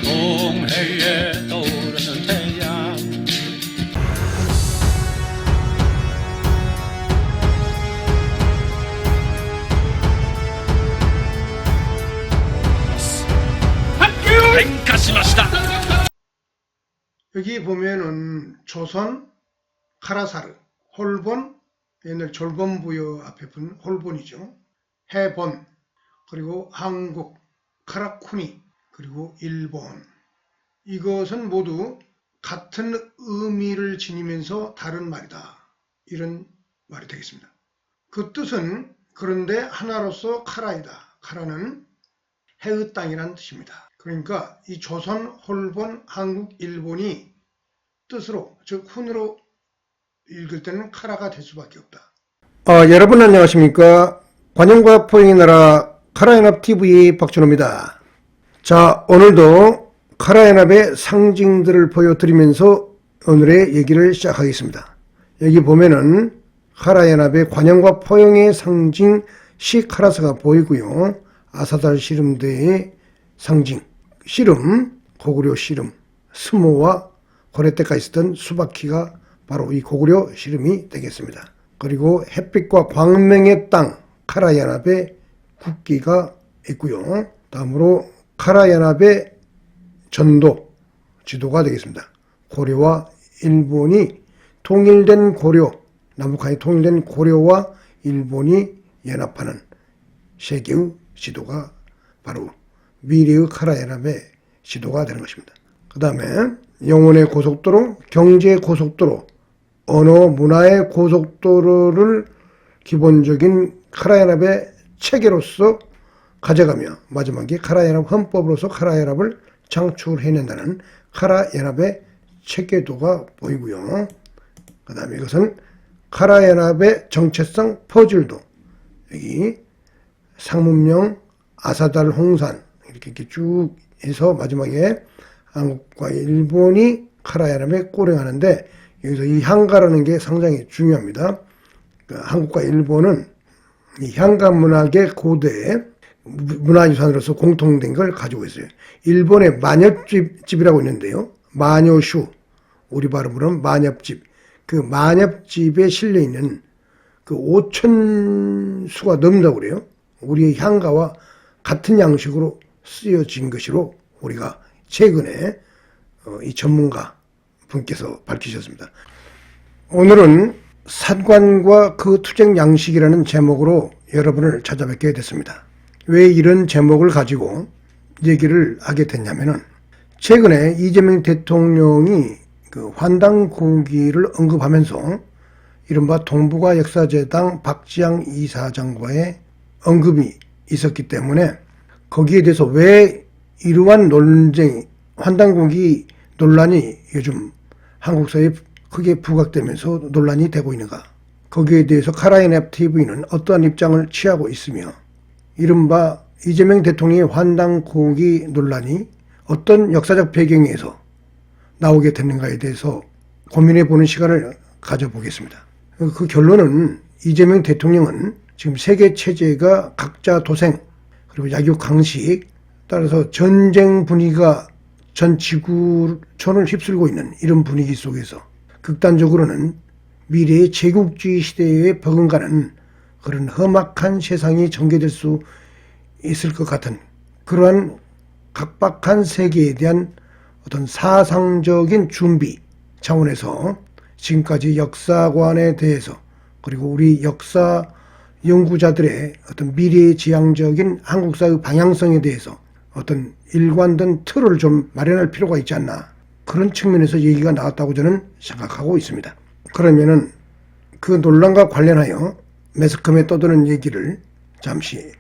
동해에 떠오르는 태양 여기 보면은 조선, 카라사르, 홀본, 옛날 졸본부여 앞에 분 홀본이죠. 해본, 그리고 한국, 카라쿠니, 그리고 일본. 이것은 모두 같은 의미를 지니면서 다른 말이다. 이런 말이 되겠습니다. 그 뜻은 그런데 하나로서 카라이다. 카라는 해의 땅이란 뜻입니다. 그러니까 이 조선, 홀본, 한국, 일본이 뜻으로, 즉 훈으로 읽을 때는 카라가 될 수밖에 없다. 여러분 안녕하십니까. 관용과 포용의 나라 카라연합TV 박준호입니다. 자, 오늘도 카라연합의 상징들을 보여드리면서 오늘의 얘기를 시작하겠습니다. 여기 보면은 카라연합의 관용과 포용의 상징 시카라사가 보이고요. 아사달 씨름대의 상징 씨름, 고구려 씨름, 스모와 고려 때까지 있었던 수바키가 바로 이 고구려 씨름이 되겠습니다. 그리고 햇빛과 광명의 땅 카라연합의 국기가 있고요. 다음으로 카라연합의 전도 지도가 되겠습니다. 고려와 일본이 통일된 고려, 남북한이 통일된 고려와 일본이 연합하는 세계의 지도가 바로 미래의 카라연합의 지도가 되는 것입니다. 그 다음에 영혼의 고속도로, 경제의 고속도로, 언어, 문화의 고속도로를 기본적인 카라연합의 체계로서 가져가며 마지막에 카라연합 헌법으로서 카라연합을 창출해낸다는 카라연합의 체계도가 보이고요. 그 다음에 이것은 카라연합의 정체성 퍼즐도 여기 상문명, 아사달, 홍산 이렇게 쭉 해서 마지막에 한국과 일본이 카라연합에 꼬랭하는데 여기서 이 향가라는 게 상당히 중요합니다. 한국과 일본은 이 향가 문학의 고대 문화유산으로서 공통된 걸 가지고 있어요. 일본의 만엽집이라고 있는데요. 마녀슈, 우리 발음으로는 만엽집. 그 만엽집에 실려있는 그 5,000수가 넘는다고 그래요. 우리의 향가와 같은 양식으로 쓰여진 것으로 우리가 최근에 이 전문가 분께서 밝히셨습니다. 오늘은 산관과 그 투쟁 양식이라는 제목으로 여러분을 찾아뵙게 됐습니다. 왜 이런 제목을 가지고 얘기를 하게 됐냐면은 최근에 이재명 대통령이 그 환당고기를 언급하면서 이른바 동북아 역사재당 박지양 이사장과의 언급이 있었기 때문에 거기에 대해서 왜 이러한 논쟁, 환당고기 논란이 요즘 한국 사회에 크게 부각되면서 논란이 되고 있는가? 거기에 대해서 카라연합TV는 어떠한 입장을 취하고 있으며 이른바 이재명 대통령의 환당고기 논란이 어떤 역사적 배경에서 나오게 됐는가에 대해서 고민해보는 시간을 가져보겠습니다. 그 결론은 이재명 대통령은 지금 세계 체제가 각자 도생 그리고 약육 강식 따라서 전쟁 분위기가 전 지구촌을 휩쓸고 있는 이런 분위기 속에서 극단적으로는 미래의 제국주의 시대에 버금가는 그런 험악한 세상이 전개될 수 있을 것 같은 그러한 각박한 세계에 대한 어떤 사상적인 준비 차원에서 지금까지 역사관에 대해서 그리고 우리 역사 연구자들의 어떤 미래지향적인 한국사의 방향성에 대해서 어떤 일관된 틀을 좀 마련할 필요가 있지 않나 그런 측면에서 얘기가 나왔다고 저는 생각하고 있습니다. 그러면은 그 논란과 관련하여 매스컴에 떠드는 얘기를 잠시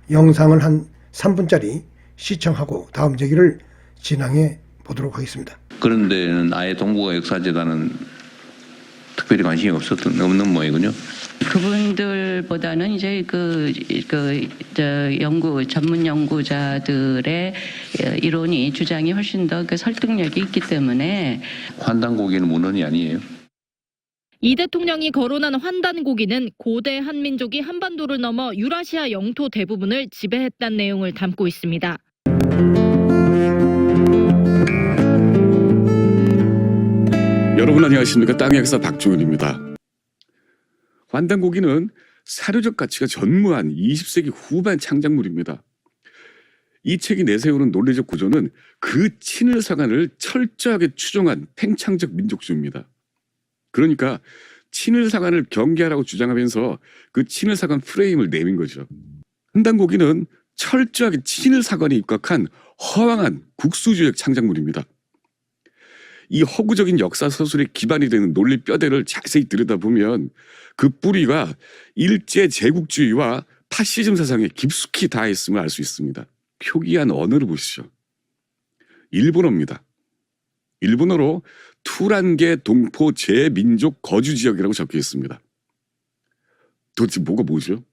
영상을 한 3분짜리 시청하고 다음 얘기를 진행해 보도록 하겠습니다. 그런 데는 아예 동북아 역사재단은 특별히 관심이 없는 모양이군요. 그분들보다는 이제 전문 연구자들의 이론이 주장이 훨씬 더 그 설득력이 있기 때문에 환단고기는 문헌이 아니에요. 이 대통령이 거론한 환단고기는 고대 한민족이 한반도를 넘어 유라시아 영토 대부분을 지배했다는 내용을 담고 있습니다. 여러분 안녕하십니까? 땅의 역사 박종현입니다. 환단고기는 사료적 가치가 전무한 20세기 후반 창작물입니다. 이 책이 내세우는 논리적 구조는 그 친일사관을 철저하게 추종한 팽창적 민족주의입니다. 그러니까 친일사관을 경계하라고 주장하면서 그 친일사관 프레임을 내민 거죠. 환단고기는 철저하게 친일사관이 입각한 허황한 국수주의적 창작물입니다. 이 허구적인 역사 서술의 기반이 되는 논리 뼈대를 자세히 들여다보면 그 뿌리가 일제 제국주의와 파시즘 사상에 깊숙이 닿아있음을 알 수 있습니다. 표기한 언어를 보시죠. 일본어입니다. 일본어로 투란계 동포 제민족 거주지역이라고 적혀 있습니다. 도대체 뭐죠?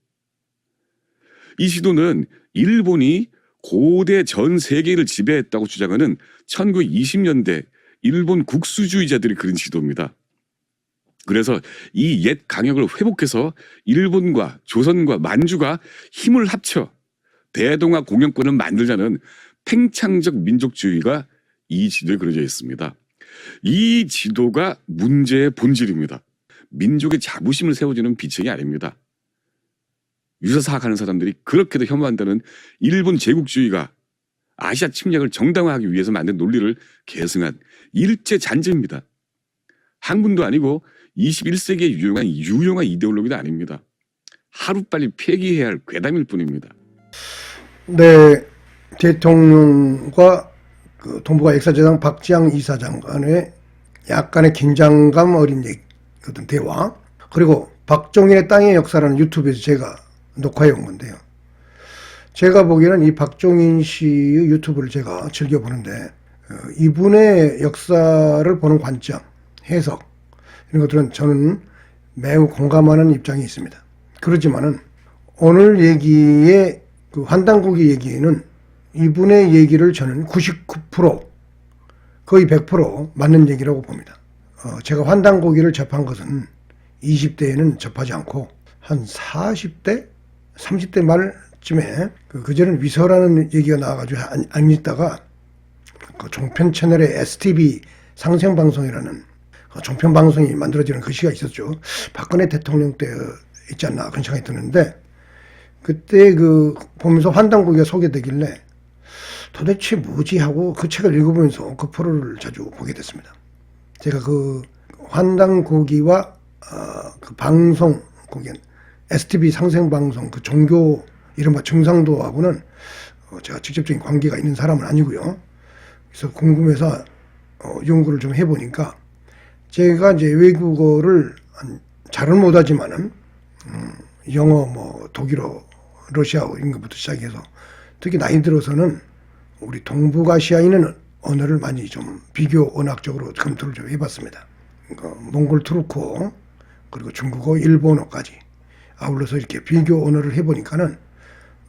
이 지도는 일본이 고대 전 세계를 지배했다고 주장하는 1920년대 일본 국수주의자들이 그린 지도입니다. 그래서 이 옛 강역을 회복해서 일본과 조선과 만주가 힘을 합쳐 대동아 공영권을 만들자는 팽창적 민족주의가 이 지도에 그려져 있습니다. 이 지도가 문제의 본질입니다. 민족의 자부심을 세워주는 비책이 아닙니다. 유사사학하는 사람들이 그렇게도 혐오한다는 일본 제국주의가 아시아 침략을 정당화하기 위해서 만든 논리를 계승한 일제 잔재입니다. 학문도 아니고 21세기에 유용한 이데올로기도 아닙니다. 하루빨리 폐기해야 할 괴담일 뿐입니다. 네, 대통령과 그 동북아 역사재단 박지양 이사장 간의 약간의 긴장감 어린 어떤 대화, 그리고 박종인의 땅의 역사라는 유튜브에서 제가 녹화해 온 건데요. 제가 보기에는 이 박종인 씨의 유튜브를 제가 즐겨보는데 이분의 역사를 보는 관점, 해석 이런 것들은 저는 매우 공감하는 입장이 있습니다. 그렇지만은 오늘 얘기의 그 환단고기 얘기는 이분의 얘기를 저는 99% 거의 100% 맞는 얘기라고 봅니다. 제가 환단고기를 접한 것은 20대에는 접하지 않고 한 40대, 30대 말쯤에 그전에는 위서라는 얘기가 나와가지고 안 읽다가 그 종편 채널의 STV 상생방송이라는 종편방송이 만들어지는 그 시기가 있었죠. 박근혜 대통령 때 있지 않나 그런 생각이 드는데 그때 보면서 환단고기가 소개되길래 도대체 뭐지 하고 그 책을 읽어보면서 그 프로를 자주 보게 됐습니다. 제가 그 환단고기와 그 방송 거기엔 STV 상생방송 그 종교 이른바 증상도하고는 제가 직접적인 관계가 있는 사람은 아니고요. 그래서 궁금해서 연구를 좀 해보니까 제가 이제 외국어를 잘은 못하지만은 영어, 독일어, 러시아어 이런 것부터 시작해서 특히 나이 들어서는 우리 동북아시아인은 언어를 많이 좀 비교 언어학적으로 검토를 좀 해봤습니다. 그러니까 몽골 투르크어 그리고 중국어, 일본어까지 아울러서 이렇게 비교 언어를 해보니까는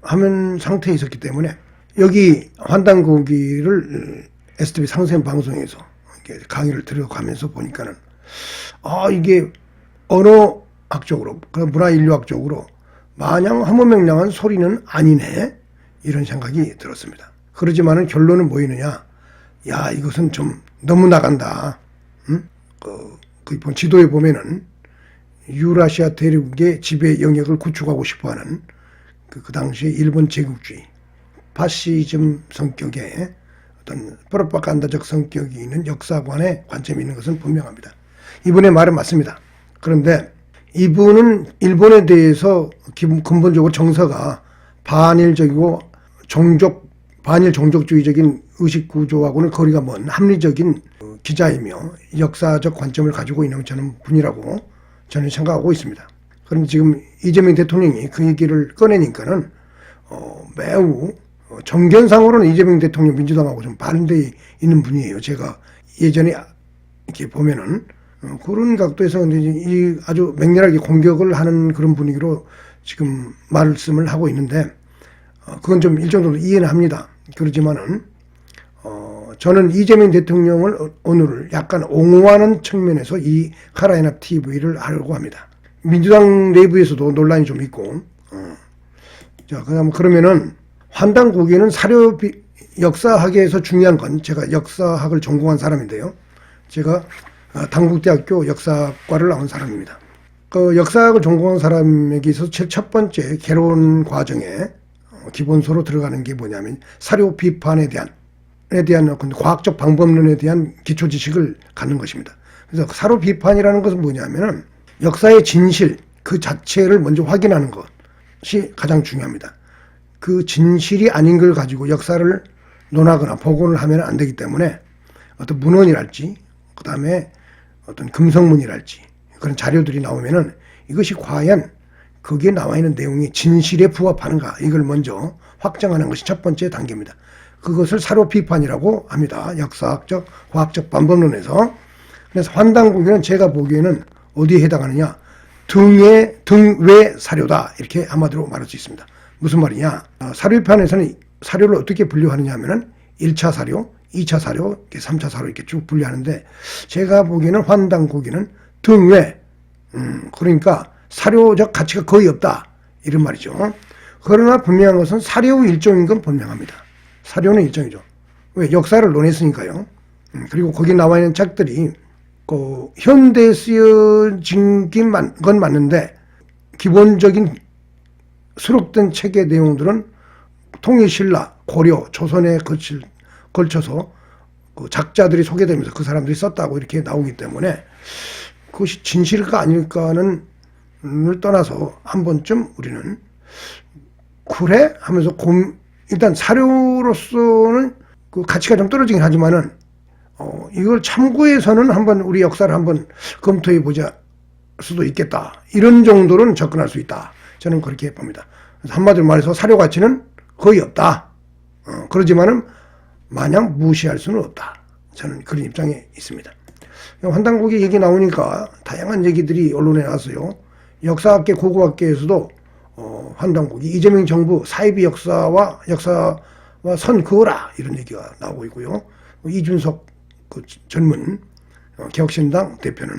화면 상태에 있었기 때문에 여기 환단고기를 STV 상생 방송에서 이렇게 강의를 들어가면서 보니까는 이게 언어학적으로 문화인류학적으로 마냥 허무맹랑한 소리는 아니네 이런 생각이 들었습니다. 그러지만은 결론은 뭐이느냐? 야, 이것은 좀 너무 나간다. 응? 그 지도에 보면은 유라시아 대륙의 지배 영역을 구축하고 싶어하는 그 당시에 일본 제국주의, 파시즘 성격의 어떤 프로파간다적 성격이 있는 역사관의 관점이 있는 것은 분명합니다. 이분의 말은 맞습니다. 그런데 이분은 일본에 대해서 근본적으로 정서가 반일적이고 반일 종족주의적인 의식구조하고는 거리가 먼 합리적인 기자이며 역사적 관점을 가지고 있는 저는 분이라고 저는 생각하고 있습니다. 그런데 지금 이재명 대통령이 그 얘기를 꺼내니까는 매우 정견상으로는 이재명 대통령 민주당하고 좀 반대에 있는 분이에요. 제가 예전에 이렇게 보면은 그런 각도에서 이제 이 아주 맹렬하게 공격을 하는 그런 분위기로 지금 말씀을 하고 있는데, 그건 좀 일정 정도 이해는 합니다. 그렇지만은, 저는 이재명 대통령을 오늘 약간 옹호하는 측면에서 이 카라연합 TV를 하려고 합니다. 민주당 내부에서도 논란이 좀 있고, 자, 그러면은, 환단고기는 사료 역사학에서 중요한 건, 제가 역사학을 전공한 사람인데요. 제가 당국대학교 역사과를 나온 사람입니다. 그 역사학을 전공한 사람에게 있어서 첫 번째 개론 과정에 기본소로 들어가는 게 뭐냐면 사료 비판에 대한 과학적 방법론에 대한 기초 지식을 갖는 것입니다. 그래서 사료 비판이라는 것은 뭐냐면은 역사의 진실 그 자체를 먼저 확인하는 것이 가장 중요합니다. 그 진실이 아닌 걸 가지고 역사를 논하거나 복원을 하면 안 되기 때문에 어떤 문헌이랄지 그 다음에 어떤 금성문이랄지 그런 자료들이 나오면은 이것이 과연 거기에 나와 있는 내용이 진실에 부합하는가 이걸 먼저 확정하는 것이 첫 번째 단계입니다. 그것을 사료 비판이라고 합니다. 역사학적, 과학적 방법론에서. 그래서 환단고기는 제가 보기에는 어디에 해당하느냐? 등외 사료다 이렇게 한마디로 말할 수 있습니다. 무슨 말이냐? 사료 비판에서는 사료를 어떻게 분류하느냐 하면은 1차 사료, 2차 사료, 3차 사료 이렇게 쭉 분류하는데 제가 보기에는 환단고기는 등외, 그러니까 사료적 가치가 거의 없다 이런 말이죠. 그러나 분명한 것은 사료의 일종인 건 분명합니다. 사료는 일종이죠. 왜? 역사를 논했으니까요. 그리고 거기 나와 있는 책들이 그 현대에 쓰여진 건 맞는데 기본적인 수록된 책의 내용들은 통일신라, 고려, 조선에 걸쳐서 그 작자들이 소개되면서 그 사람들이 썼다고 이렇게 나오기 때문에 그것이 진실일까 아닐까는 을 떠나서 한 번쯤 우리는 그래? 하면서 일단 사료로서는 그 가치가 좀 떨어지긴 하지만은 이걸 참고해서는 한번 우리 역사를 한번 검토해 보자 수도 있겠다. 이런 정도로는 접근할 수 있다. 저는 그렇게 봅니다. 그래서 한마디로 말해서 사료 가치는 거의 없다. 그러지만은 마냥 무시할 수는 없다. 저는 그런 입장에 있습니다. 환단고기 얘기 나오니까 다양한 얘기들이 언론에 나왔어요. 역사학계, 고고학계에서도 환단고기, 이재명 정부 사이비 역사와 선 그어라 이런 얘기가 나오고 있고요. 이준석 그 젊은 개혁신당 대표는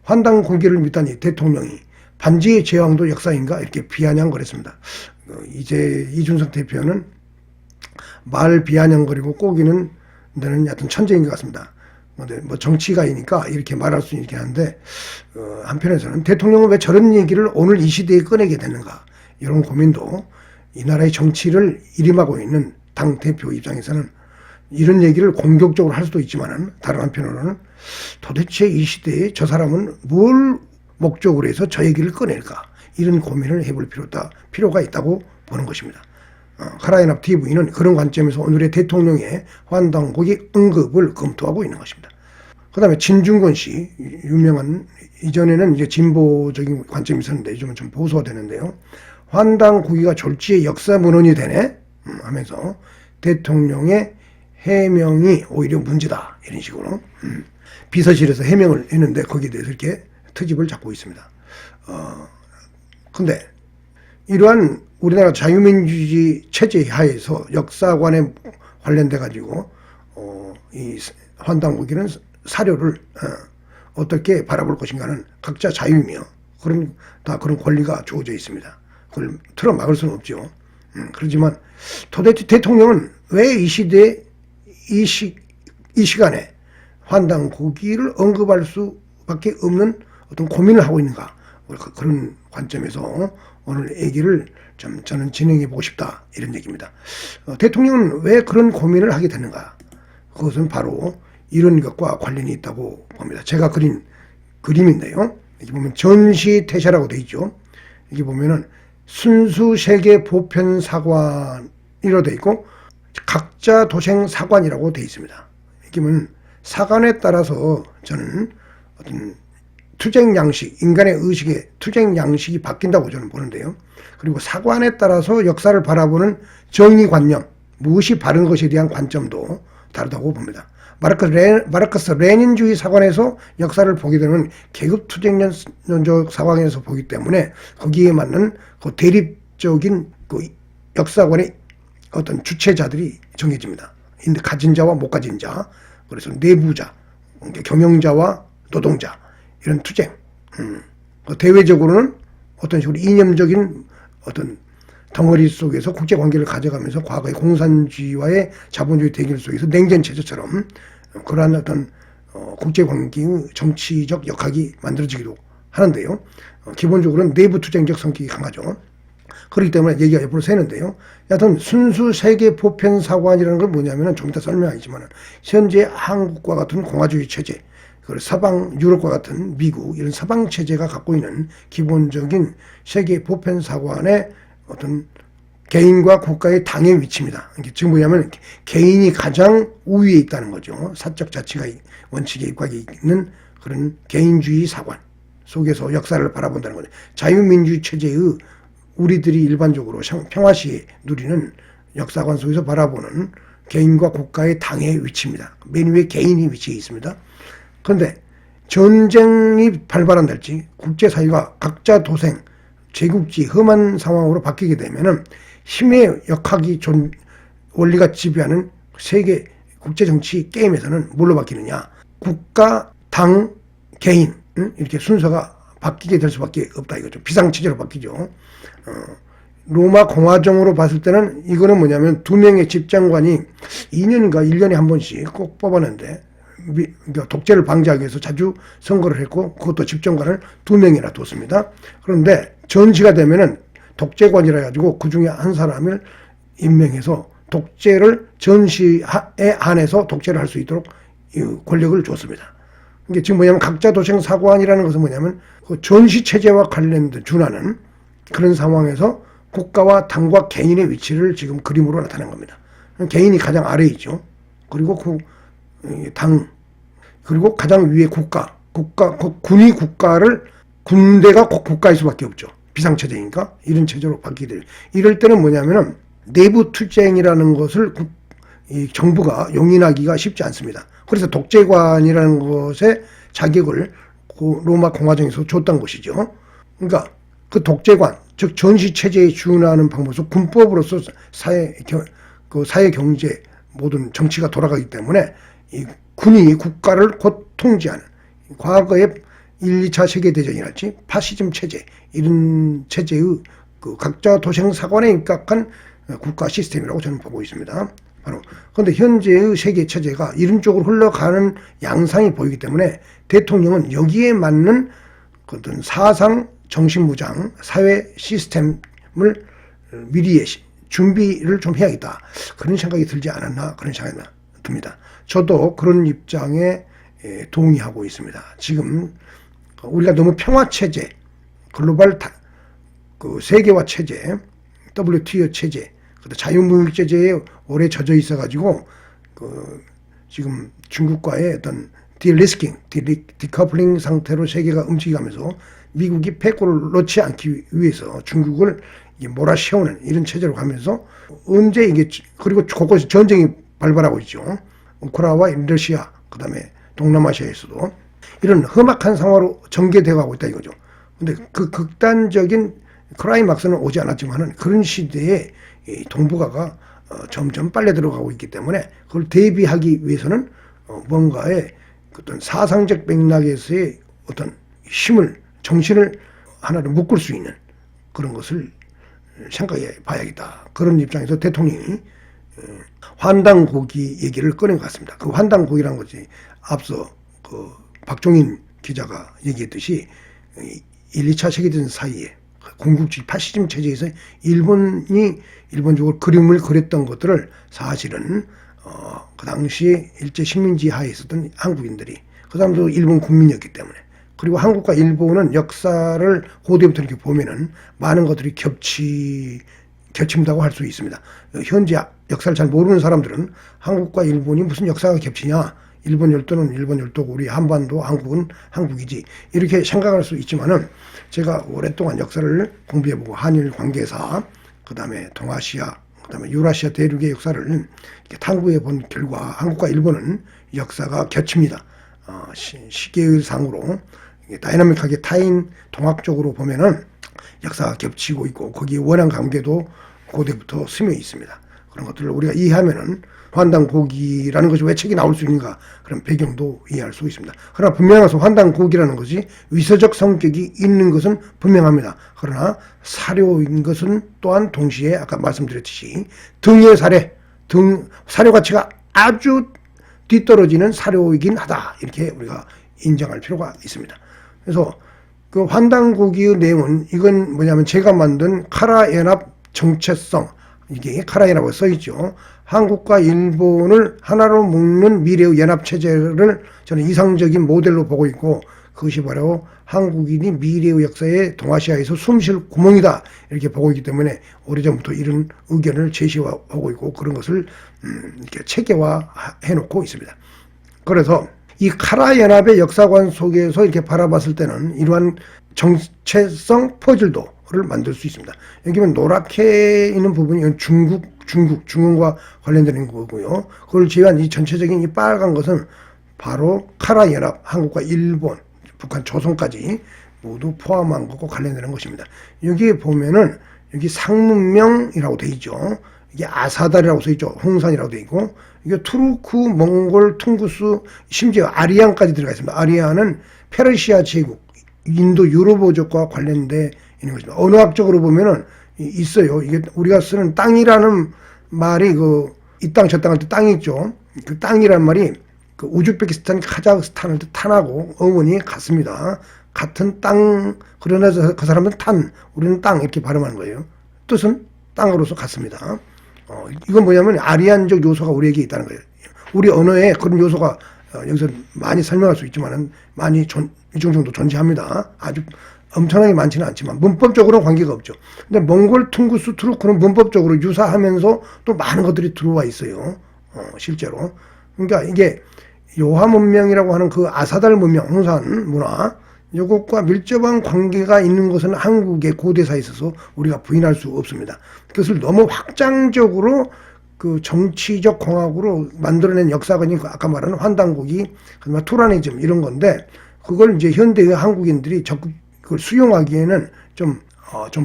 환단고기를 믿다니 대통령이 반지의 제왕도 역사인가 이렇게 비아냥거렸습니다. 이준석 대표는 말 비아냥거리고 꼬기는 데는 여하튼 천재인 것 같습니다. 뭐 정치가이니까 이렇게 말할 수 있긴 한데 한편에서는 대통령은 왜 저런 얘기를 오늘 이 시대에 꺼내게 되는가 이런 고민도 이 나라의 정치를 일임하고 있는 당 대표 입장에서는 이런 얘기를 공격적으로 할 수도 있지만 다른 한편으로는 도대체 이 시대에 저 사람은 뭘 목적으로 해서 저 얘기를 꺼낼까 이런 고민을 해볼 필요가 있다고 보는 것입니다. 카라연합 TV는 그런 관점에서 오늘의 대통령의 환단고기 언급을 검토하고 있는 것입니다. 그 다음에 진중권 씨, 유명한, 이전에는 이제 진보적인 관점이 있었는데 요즘은 좀 보수화 되는데요. 환단고기가 졸지의 역사 문헌이 되네? 하면서 대통령의 해명이 오히려 문제다. 이런 식으로. 비서실에서 해명을 했는데 거기에 대해서 이렇게 트집을 잡고 있습니다. 근데 이러한 우리나라 자유민주주의 체제 하에서 역사관에 관련돼 가지고 이 환단고기는 사료를 어떻게 바라볼 것인가는 각자 자유이며 그런 권리가 주어져 있습니다. 그걸 틀어막을 수는 없죠. 그렇지만 도대체 대통령은 왜 이 시대에 이 시간에 환단고기를 언급할 수밖에 없는 어떤 고민을 하고 있는가 그런 관점에서 오늘 얘기를 좀 저는 진행해 보고 싶다 이런 얘기입니다. 대통령은 왜 그런 고민을 하게 되는가? 그것은 바로 이런 것과 관련이 있다고 봅니다. 제가 그린 그림인데요. 여기 보면 전시태샤라고 되어 있죠. 여기 보면은 순수 세계 보편 사관이라고 되어 있고 각자 도생 사관이라고 되어 있습니다. 여기 보면 사관에 따라서 저는 어떤 투쟁 양식, 인간의 의식의 투쟁 양식이 바뀐다고 저는 보는데요. 그리고 사관에 따라서 역사를 바라보는 정의관념, 무엇이 바른 것에 대한 관점도 다르다고 봅니다. 마르크스 레닌주의 사관에서 역사를 보게 되면 계급투쟁론적 상황에서 보기 때문에 거기에 맞는 그 대립적인 그 역사관의 어떤 주체자들이 정해집니다. 가진 자와 못 가진 자, 그래서 내부자, 경영자와 노동자, 이런 투쟁. 대외적으로는 어떤 식으로 이념적인 어떤 덩어리 속에서 국제관계를 가져가면서 과거의 공산주의와의 자본주의 대결 속에서 냉전체제처럼 그러한 어떤 국제관계의 정치적 역학이 만들어지기도 하는데요. 기본적으로는 내부투쟁적 성격이 강하죠. 그렇기 때문에 얘기가 옆으로 새는데요. 여하튼 순수 세계 보편 사관이라는 건 뭐냐면 좀 이따 설명하겠지만 현재 한국과 같은 공화주의 체제, 그리고 서방 유럽과 같은 미국 이런 서방 체제가 갖고 있는 기본적인 세계 보편 사관의 어떤 개인과 국가의 당의 위치입니다. 지금 뭐냐면 개인이 가장 우위에 있다는 거죠. 사적 자치가 원칙에 입각이 있는 그런 개인주의 사관 속에서 역사를 바라본다는 거죠. 자유민주주의 체제의 우리들이 일반적으로 평화시에 누리는 역사관 속에서 바라보는 개인과 국가의 당의 위치입니다. 맨 위에 개인이 위치해 있습니다. 그런데 전쟁이 발발한달지 국제사회가 각자 도생, 제국지 험한 상황으로 바뀌게 되면은 힘의 역학이 원리가 지배하는 세계 국제정치 게임에서는 뭘로 바뀌느냐? 국가, 당, 개인 이렇게 순서가 바뀌게 될 수밖에 없다 이거죠. 비상체제로 바뀌죠. 로마 공화정으로 봤을 때는 이거는 뭐냐면 2명의 집정관이 2년인가 1년에 한 번씩 꼭 뽑았는데 독재를 방지하기 위해서 자주 선거를 했고 그것도 집정관을 2명이나 뒀습니다. 그런데 전시가 되면은 독재관이라 가지고 그 중에 한 사람을 임명해서 독재를 전시에 한해서 독재를 할 수 있도록 권력을 줬습니다. 이게 지금 뭐냐면 각자 도생 사관이라는 것은 뭐냐면 그 전시 체제와 관련된 준하는 그런 상황에서 국가와 당과 개인의 위치를 지금 그림으로 나타낸 겁니다. 개인이 가장 아래에 있죠. 그리고 그 당, 그리고 가장 위에 군이 국가를, 군대가 국가일 수밖에 없죠. 비상체제니까 이런 체제로 바뀌게 돼요. 이럴 때는 뭐냐면은 내부 투쟁이라는 것을 이 정부가 용인하기가 쉽지 않습니다. 그래서 독재관이라는 것의 자격을 로마 공화정에서 줬던 것이죠. 그러니까 그 독재관, 즉 전시체제에 준하는 방법으로서 군법으로서 사회 경제 모든 정치가 돌아가기 때문에 이 군이 국가를 곧 통제하는 과거의 1, 2차 세계대전이랄지 파시즘 체제 이런 체제의 그 각자 도생 사관에 입각한 국가 시스템이라고 저는 보고 있습니다. 바로 그런데 현재의 세계 체제가 이런 쪽으로 흘러가는 양상이 보이기 때문에 대통령은 여기에 맞는 어떤 사상, 정신무장, 사회 시스템을 미리 준비를 좀 해야겠다. 그런 생각이 들지 않았나 그런 생각이 듭니다. 저도 그런 입장에 동의하고 있습니다. 지금 우리가 너무 평화체제, 글로벌 그 세계화 체제, WTO 체제, 자유무역체제에 오래 젖어 있어가지고 지금 중국과의 어떤 디커플링 상태로 세계가 움직이면서 미국이 패권을 놓지 않기 위해서 중국을 몰아세우는 이런 체제로 가면서 언제 이게 그리고 곳곳에 전쟁이 발발하고 있죠. 우크라이나와 러시아, 그다음에 동남아시아에서도 이런 험악한 상황으로 전개되어 가고 있다 이거죠. 근데 그 극단적인 클라이막스는 오지 않았지만은 그런 시대에 이 동북아가 점점 빨려 들어가고 있기 때문에 그걸 대비하기 위해서는 뭔가의 어떤 사상적 맥락에서의 어떤 힘을, 정신을 하나로 묶을 수 있는 그런 것을 생각해 봐야겠다. 그런 입장에서 대통령이 환단고기 얘기를 꺼낸 것 같습니다. 그 환단고기라는 것이 앞서 그 박종인 기자가 얘기했듯이 1, 2차 세계대전 사이에 공국주의 파시즘 체제에서 일본이 일본적으로 그림을 그렸던 것들을 사실은 그 당시에 일제 식민지 하에 있었던 한국인들이 그 사람도 일본 국민이었기 때문에 그리고 한국과 일본은 역사를 고대부터 이렇게 보면은 많은 것들이 겹친다고 할 수 있습니다. 현재 역사를 잘 모르는 사람들은 한국과 일본이 무슨 역사가 겹치냐, 일본 열도는 일본 열도고 우리 한반도 한국은 한국이지 이렇게 생각할 수 있지만은 제가 오랫동안 역사를 공부해보고 한일 관계사, 그 다음에 동아시아 그다음에 유라시아 대륙의 역사를 이렇게 탐구해 본 결과 한국과 일본은 역사가 겹칩니다. 시계상으로 다이나믹하게 타인 동학적으로 보면은 역사가 겹치고 있고 거기에 원한 관계도 고대부터 스며 있습니다. 그런 것들을 우리가 이해하면은 환단고기라는 것이 왜 책이 나올 수 있는가 그런 배경도 이해할 수 있습니다. 그러나 분명해서 환단고기라는 것이 위서적 성격이 있는 것은 분명합니다. 그러나 사료인 것은 또한 동시에 아까 말씀드렸듯이 등의 사료 가치가 아주 뒤떨어지는 사료이긴 하다. 이렇게 우리가 인정할 필요가 있습니다. 그래서 그 환단고기의 내용은 이건 뭐냐면 제가 만든 카라연합 정체성, 이게 카라연합으로 써있죠. 한국과 일본을 하나로 묶는 미래의 연합체제를 저는 이상적인 모델로 보고 있고 그것이 바로 한국인이 미래의 역사에 동아시아에서 숨쉴 구멍이다 이렇게 보고 있기 때문에 오래전부터 이런 의견을 제시하고 있고 그런 것을 이렇게 체계화해 놓고 있습니다. 그래서 이 카라연합의 역사관 속에서 이렇게 바라봤을 때는 이러한 정체성 퍼즐도를 만들 수 있습니다. 여기 보면 노랗게 있는 부분이 중국과 관련되는 거고요. 그걸 제외한 이 전체적인 이 빨간 것은 바로 카라연합, 한국과 일본, 북한, 조선까지 모두 포함한 것과 관련되는 것입니다. 여기에 보면은 여기 상문명이라고 되어 있죠. 이게 아사달이라고 써 있죠. 홍산이라고 되어 있고 이게 투르크, 몽골, 퉁구스, 심지어 아리안까지 들어가 있습니다. 아리안은 페르시아 제국, 인도 유럽어족과 관련돼 있는 것입니다. 언어학적으로 보면은 있어요. 이게 우리가 쓰는 땅이라는 말이 이 땅 저 땅 할 때 땅이 있죠. 그 땅이란 말이 그 우즈베키스탄, 카자흐스탄을 뜻하고 어원이 같습니다. 같은 땅, 그러나 그 사람은 탄, 우리는 땅 이렇게 발음하는 거예요. 뜻은 땅으로서 같습니다. 이건 뭐냐면 아리안적 요소가 우리에게 있다는 거예요. 우리 언어에 그런 요소가 여기서 많이 설명할 수 있지만은 많이 일정 정도 존재합니다. 아주 엄청나게 많지는 않지만 문법적으로는 관계가 없죠. 근데 몽골, 퉁구스, 투르크는 문법적으로 유사하면서 또 많은 것들이 들어와 있어요. 실제로. 그러니까 이게 요하 문명이라고 하는 그 아사달 문명, 홍산 문화, 이것과 밀접한 관계가 있는 것은 한국의 고대사에 있어서 우리가 부인할 수 없습니다. 그것을 너무 확장적으로 그 정치적 공학으로 만들어낸 역사관이 아까 말하는 환단고기, 투라니즘 이런 건데 그걸 이제 현대의 한국인들이 적극 그걸 수용하기에는 좀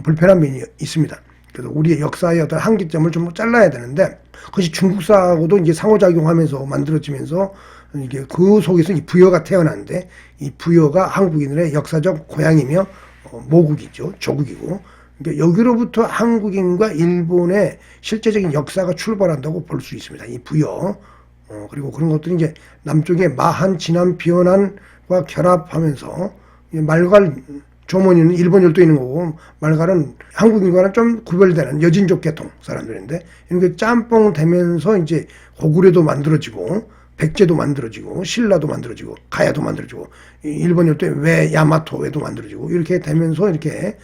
불편한 면이 있습니다. 그래서 우리의 역사의 어떤 한계점을 좀 잘라야 되는데 그것이 중국사하고도 이제 상호작용하면서 만들어지면서 이게 그 속에서 이 부여가 태어났는데 이 부여가 한국인들의 역사적 고향이며 모국이죠. 조국이고 그러니까 여기로부터 한국인과 일본의 실제적인 역사가 출발한다고 볼 수 있습니다. 이 부여 그리고 그런 것들이 이제 남쪽의 마한, 진안, 비현안과 결합하면서 말갈 조문이는 일본 열도에 있는 거고 말갈은 한국인과는 좀 구별되는 여진족 계통 사람들인데 이렇게 짬뽕 되면서 이제 고구려도 만들어지고 백제도 만들어지고 신라도 만들어지고 가야도 만들어지고 일본 열도에 왜 야마토에도 만들어지고 이렇게 되면서 이렇게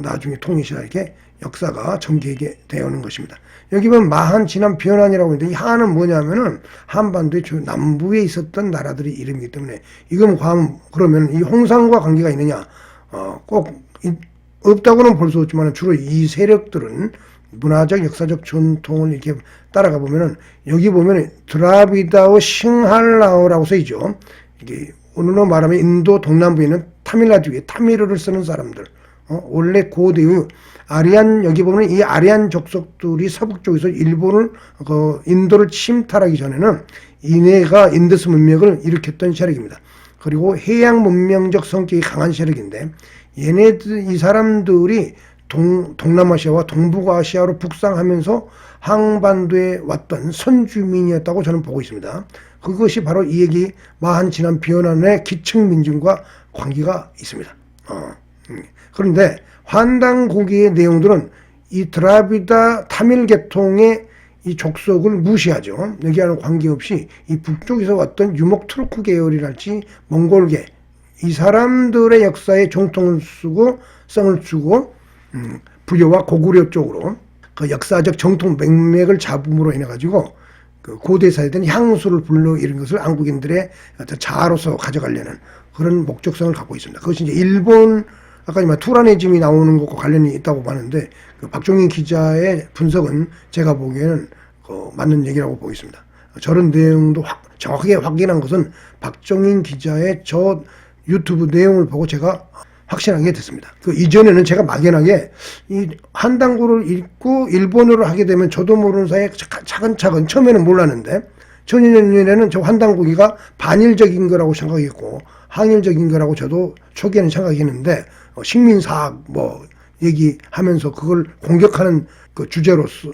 나중에 통일시라 이렇게 역사가 전개되게 되어오는 것입니다. 여기 보면 마한, 진안, 비현안이라고 있는데 이 한은 뭐냐면은 한반도의 남부에 있었던 나라들의 이름이기 때문에 이건 그러면 이 홍산과 관계가 있느냐? 꼭 없다고는 볼 수 없지만 주로 이 세력들은 문화적, 역사적 전통을 이렇게 따라가 보면은 여기 보면 드라비다오 싱할라오라고 써있죠. 이게 오늘로 말하면 인도 동남부에 있는 타밀나두에 타미르를 쓰는 사람들. 원래 고대의 아리안 여기 보면 이 아리안 족속들이 서북 쪽에서 인도를 침탈하기 전에는 이네가 인더스 문명을 일으켰던 세력입니다. 그리고 해양 문명적 성격이 강한 세력인데 이 사람들이 동남아시아와 동북아시아로 북상하면서 항반도에 왔던 선주민이었다고 저는 보고 있습니다. 그것이 바로 이 얘기 마한, 진안, 비현안의 기층 민중과 관계가 있습니다. 그런데 환단고기의 내용들은 이 드라비다 타밀 계통의 이 족속을 무시하죠. 여기와는 관계없이 이 북쪽에서 왔던 유목 투르크 계열이랄지 몽골계 이 사람들의 역사에 정통을 쓰고 성을 주고 부여와 고구려 쪽으로 그 역사적 정통 맥락을 잡음으로 인해 가지고 그 고대사에 대한 향수를 불러 이런 것을 한국인들의 자아로서 가져가려는 그런 목적성을 갖고 있습니다. 그것이 이제 일본 아까 투라니즘이 나오는 것과 관련이 있다고 봤는데 그 박종인 기자의 분석은 제가 보기에는 맞는 얘기라고 보겠습니다. 저런 내용도 정확하게 확인한 것은 박종인 기자의 저 유튜브 내용을 보고 제가 확신하게 됐습니다. 그 이전에는 제가 막연하게 이 한당구를 읽고 일본어를 하게 되면 저도 모르는 사이에 차근차근 처음에는 몰랐는데 천년에는 저 한당구기가 반일적인 거라고 생각했고 항일적인 거라고 저도 초기에는 생각했는데 식민사학 뭐 얘기하면서 그걸 공격하는 그 주제로서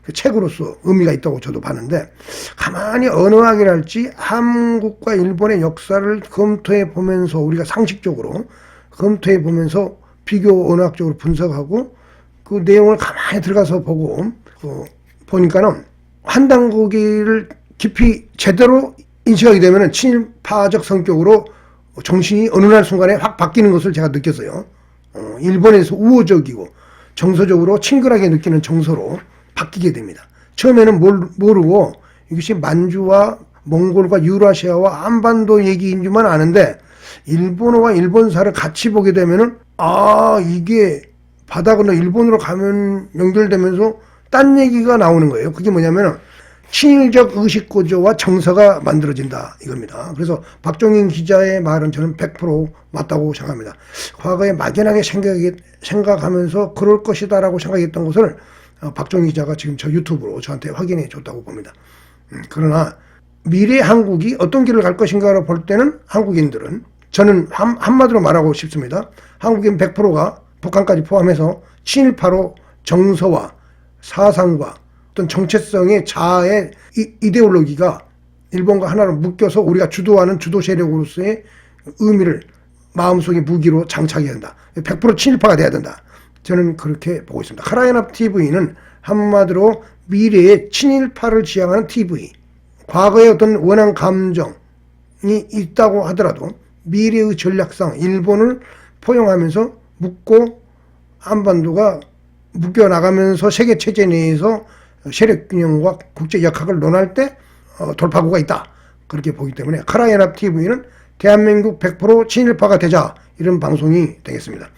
그 책으로서 의미가 있다고 저도 봤는데 가만히 언어학이랄지 한국과 일본의 역사를 검토해 보면서 우리가 상식적으로 검토해 보면서 비교 언어학적으로 분석하고 그 내용을 가만히 들어가서 보고 보니까는 한당구기를 깊이 제대로 인식하게 되면 친일파적 성격으로 정신이 어느 날 순간에 확 바뀌는 것을 제가 느꼈어요. 일본에서 우호적이고 정서적으로 친근하게 느끼는 정서로 바뀌게 됩니다. 처음에는 모르고 이것이 만주와 몽골과 유라시아와 한반도 얘기인 줄만 아는데 일본어와 일본사를 같이 보게 되면은 이게 바다 건너 일본으로 가면 연결되면서 딴 얘기가 나오는 거예요. 그게 뭐냐면은 친일적 의식구조와 정서가 만들어진다 이겁니다. 그래서 박종인 기자의 말은 저는 100% 맞다고 생각합니다. 과거에 막연하게 생각하면서 그럴 것이다 라고 생각했던 것을 박종인 기자가 지금 저 유튜브로 저한테 확인해 줬다고 봅니다. 그러나 미래 한국이 어떤 길을 갈 것인가를 볼 때는 한국인들은 저는 한마디로 말하고 싶습니다. 한국인 100%가 북한까지 포함해서 친일파로 정서와 사상과 어떤 정체성의 자아의 이데올로기가 일본과 하나로 묶여서 우리가 주도하는 주도 세력으로서의 의미를 마음속의 무기로 장착해야 된다. 100% 친일파가 돼야 된다. 저는 그렇게 보고 있습니다. 카라연합TV는 한마디로 미래의 친일파를 지향하는 TV. 과거의 어떤 원한 감정이 있다고 하더라도 미래의 전략상 일본을 포용하면서 묶고 한반도가 묶여나가면서 세계체제 내에서 세력균형과 국제역학을 논할 때 돌파구가 있다. 그렇게 보기 때문에 카라연합TV는 대한민국 100% 친일파가 되자 이런 방송이 되겠습니다.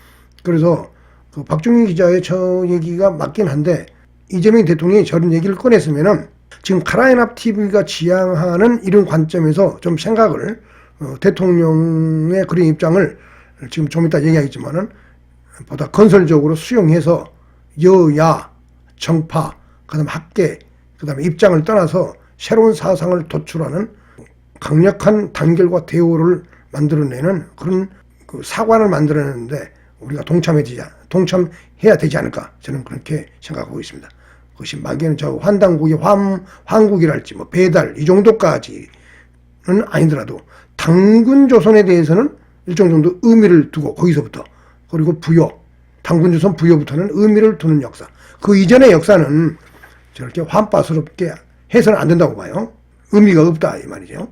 그래서 그 박종인 기자의 저 얘기가 맞긴 한데 이재명 대통령이 저런 얘기를 꺼냈으면은 지금 카라연합TV가 지향하는 이런 관점에서 좀 생각을 대통령의 그런 입장을 지금 좀 이따 얘기하겠지만은 보다 건설적으로 수용해서 여야, 정파, 그다음 학계, 그다음에 입장을 떠나서 새로운 사상을 도출하는 강력한 단결과 대우를 만들어내는 그런 그 사관을 만들어내는데 우리가 동참해야 되지 않을까 저는 그렇게 생각하고 있습니다. 그것이 막에는 저 환당국이 황국이랄지 뭐 배달 이 정도까지는 아니더라도 당군 조선에 대해서는 일정 정도 의미를 두고 거기서부터 그리고 부여 당군 조선 부여부터는 의미를 두는 역사. 그 이전의 역사는 저렇게 환빠스럽게 해서는 안 된다고 봐요. 의미가 없다 이 말이죠.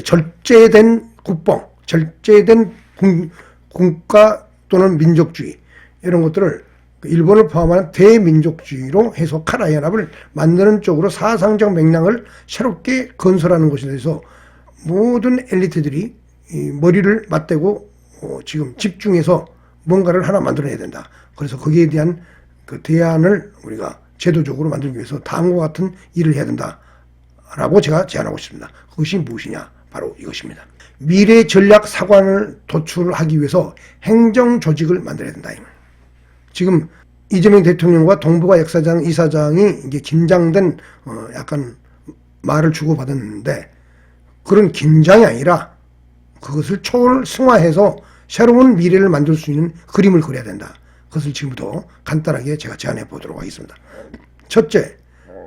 절제된 국뽕, 절제된 국가 또는 민족주의 이런 것들을 일본을 포함한 대민족주의로 해서 카라연합을 만드는 쪽으로 사상적 맥락을 새롭게 건설하는 것에 대해서 모든 엘리트들이 머리를 맞대고 지금 집중해서 뭔가를 하나 만들어내야 된다. 그래서 거기에 대한 그 대안을 우리가 제도적으로 만들기 위해서 다음과 같은 일을 해야 된다라고 제가 제안하고 싶습니다. 그것이 무엇이냐? 바로 이것입니다. 미래 전략 사관을 도출하기 위해서 행정 조직을 만들어야 된다. 지금 이재명 대통령과 동북아 역사장 이사장이 이게 긴장된 약간 말을 주고받았는데 그런 긴장이 아니라 그것을 초월승화해서 새로운 미래를 만들 수 있는 그림을 그려야 된다. 그것을 지금부터 간단하게 제가 제안해 보도록 하겠습니다. 첫째,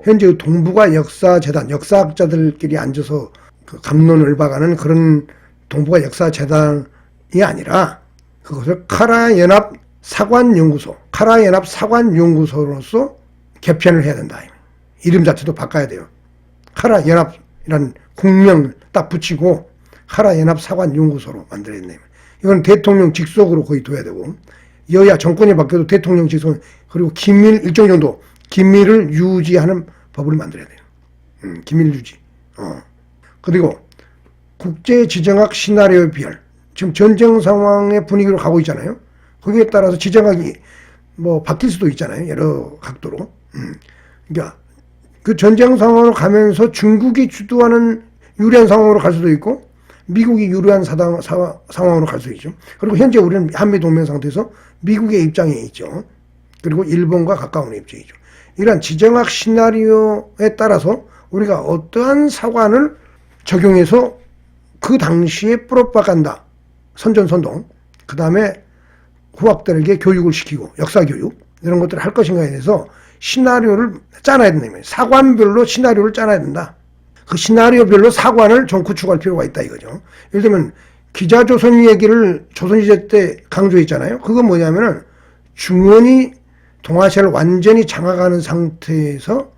현재 동북아 역사재단, 역사학자들끼리 앉아서 그 갑론을 박아는 그런 동북아 역사재단이 아니라 그것을 카라연합 사관연구소, 카라연합 사관연구소로서 개편을 해야 된다. 이름 자체도 바꿔야 돼요. 카라연합이라는 국명 딱 붙이고 카라연합 사관연구소로 만들어야 된다. 이건 대통령 직속으로 거의 둬야 되고 여야 정권이 바뀌어도 대통령 직속 그리고 기밀 일정 정도 기밀을 유지하는 법을 만들어야 돼요. 기밀 유지. 그리고 국제지정학 시나리오 비열 지금 전쟁 상황의 분위기로 가고 있잖아요. 거기에 따라서 지정학이 뭐 바뀔 수도 있잖아요. 여러 각도로. 그러니까 그 전쟁 상황으로 가면서 중국이 주도하는 유리한 상황으로 갈 수도 있고 미국이 유리한 상황으로 갈 수 있죠. 그리고 현재 우리는 한미 동맹 상태에서 미국의 입장에 있죠. 그리고 일본과 가까운 입장이죠. 이러한 지정학 시나리오에 따라서 우리가 어떠한 사관을 적용해서 그 당시에 프로파간다, 선전선동, 그 다음에 후학들에게 교육을 시키고 역사교육 이런 것들을 할 것인가에 대해서 시나리오를 짜놔야 된다. 사관별로 시나리오를 짜놔야 된다. 그 시나리오별로 사관을 좀 구축할 필요가 있다 이거죠. 예를 들면 기자조선 얘기를 조선시대 때 강조했잖아요. 그건 뭐냐면은 중원이 동아시아를 완전히 장악하는 상태에서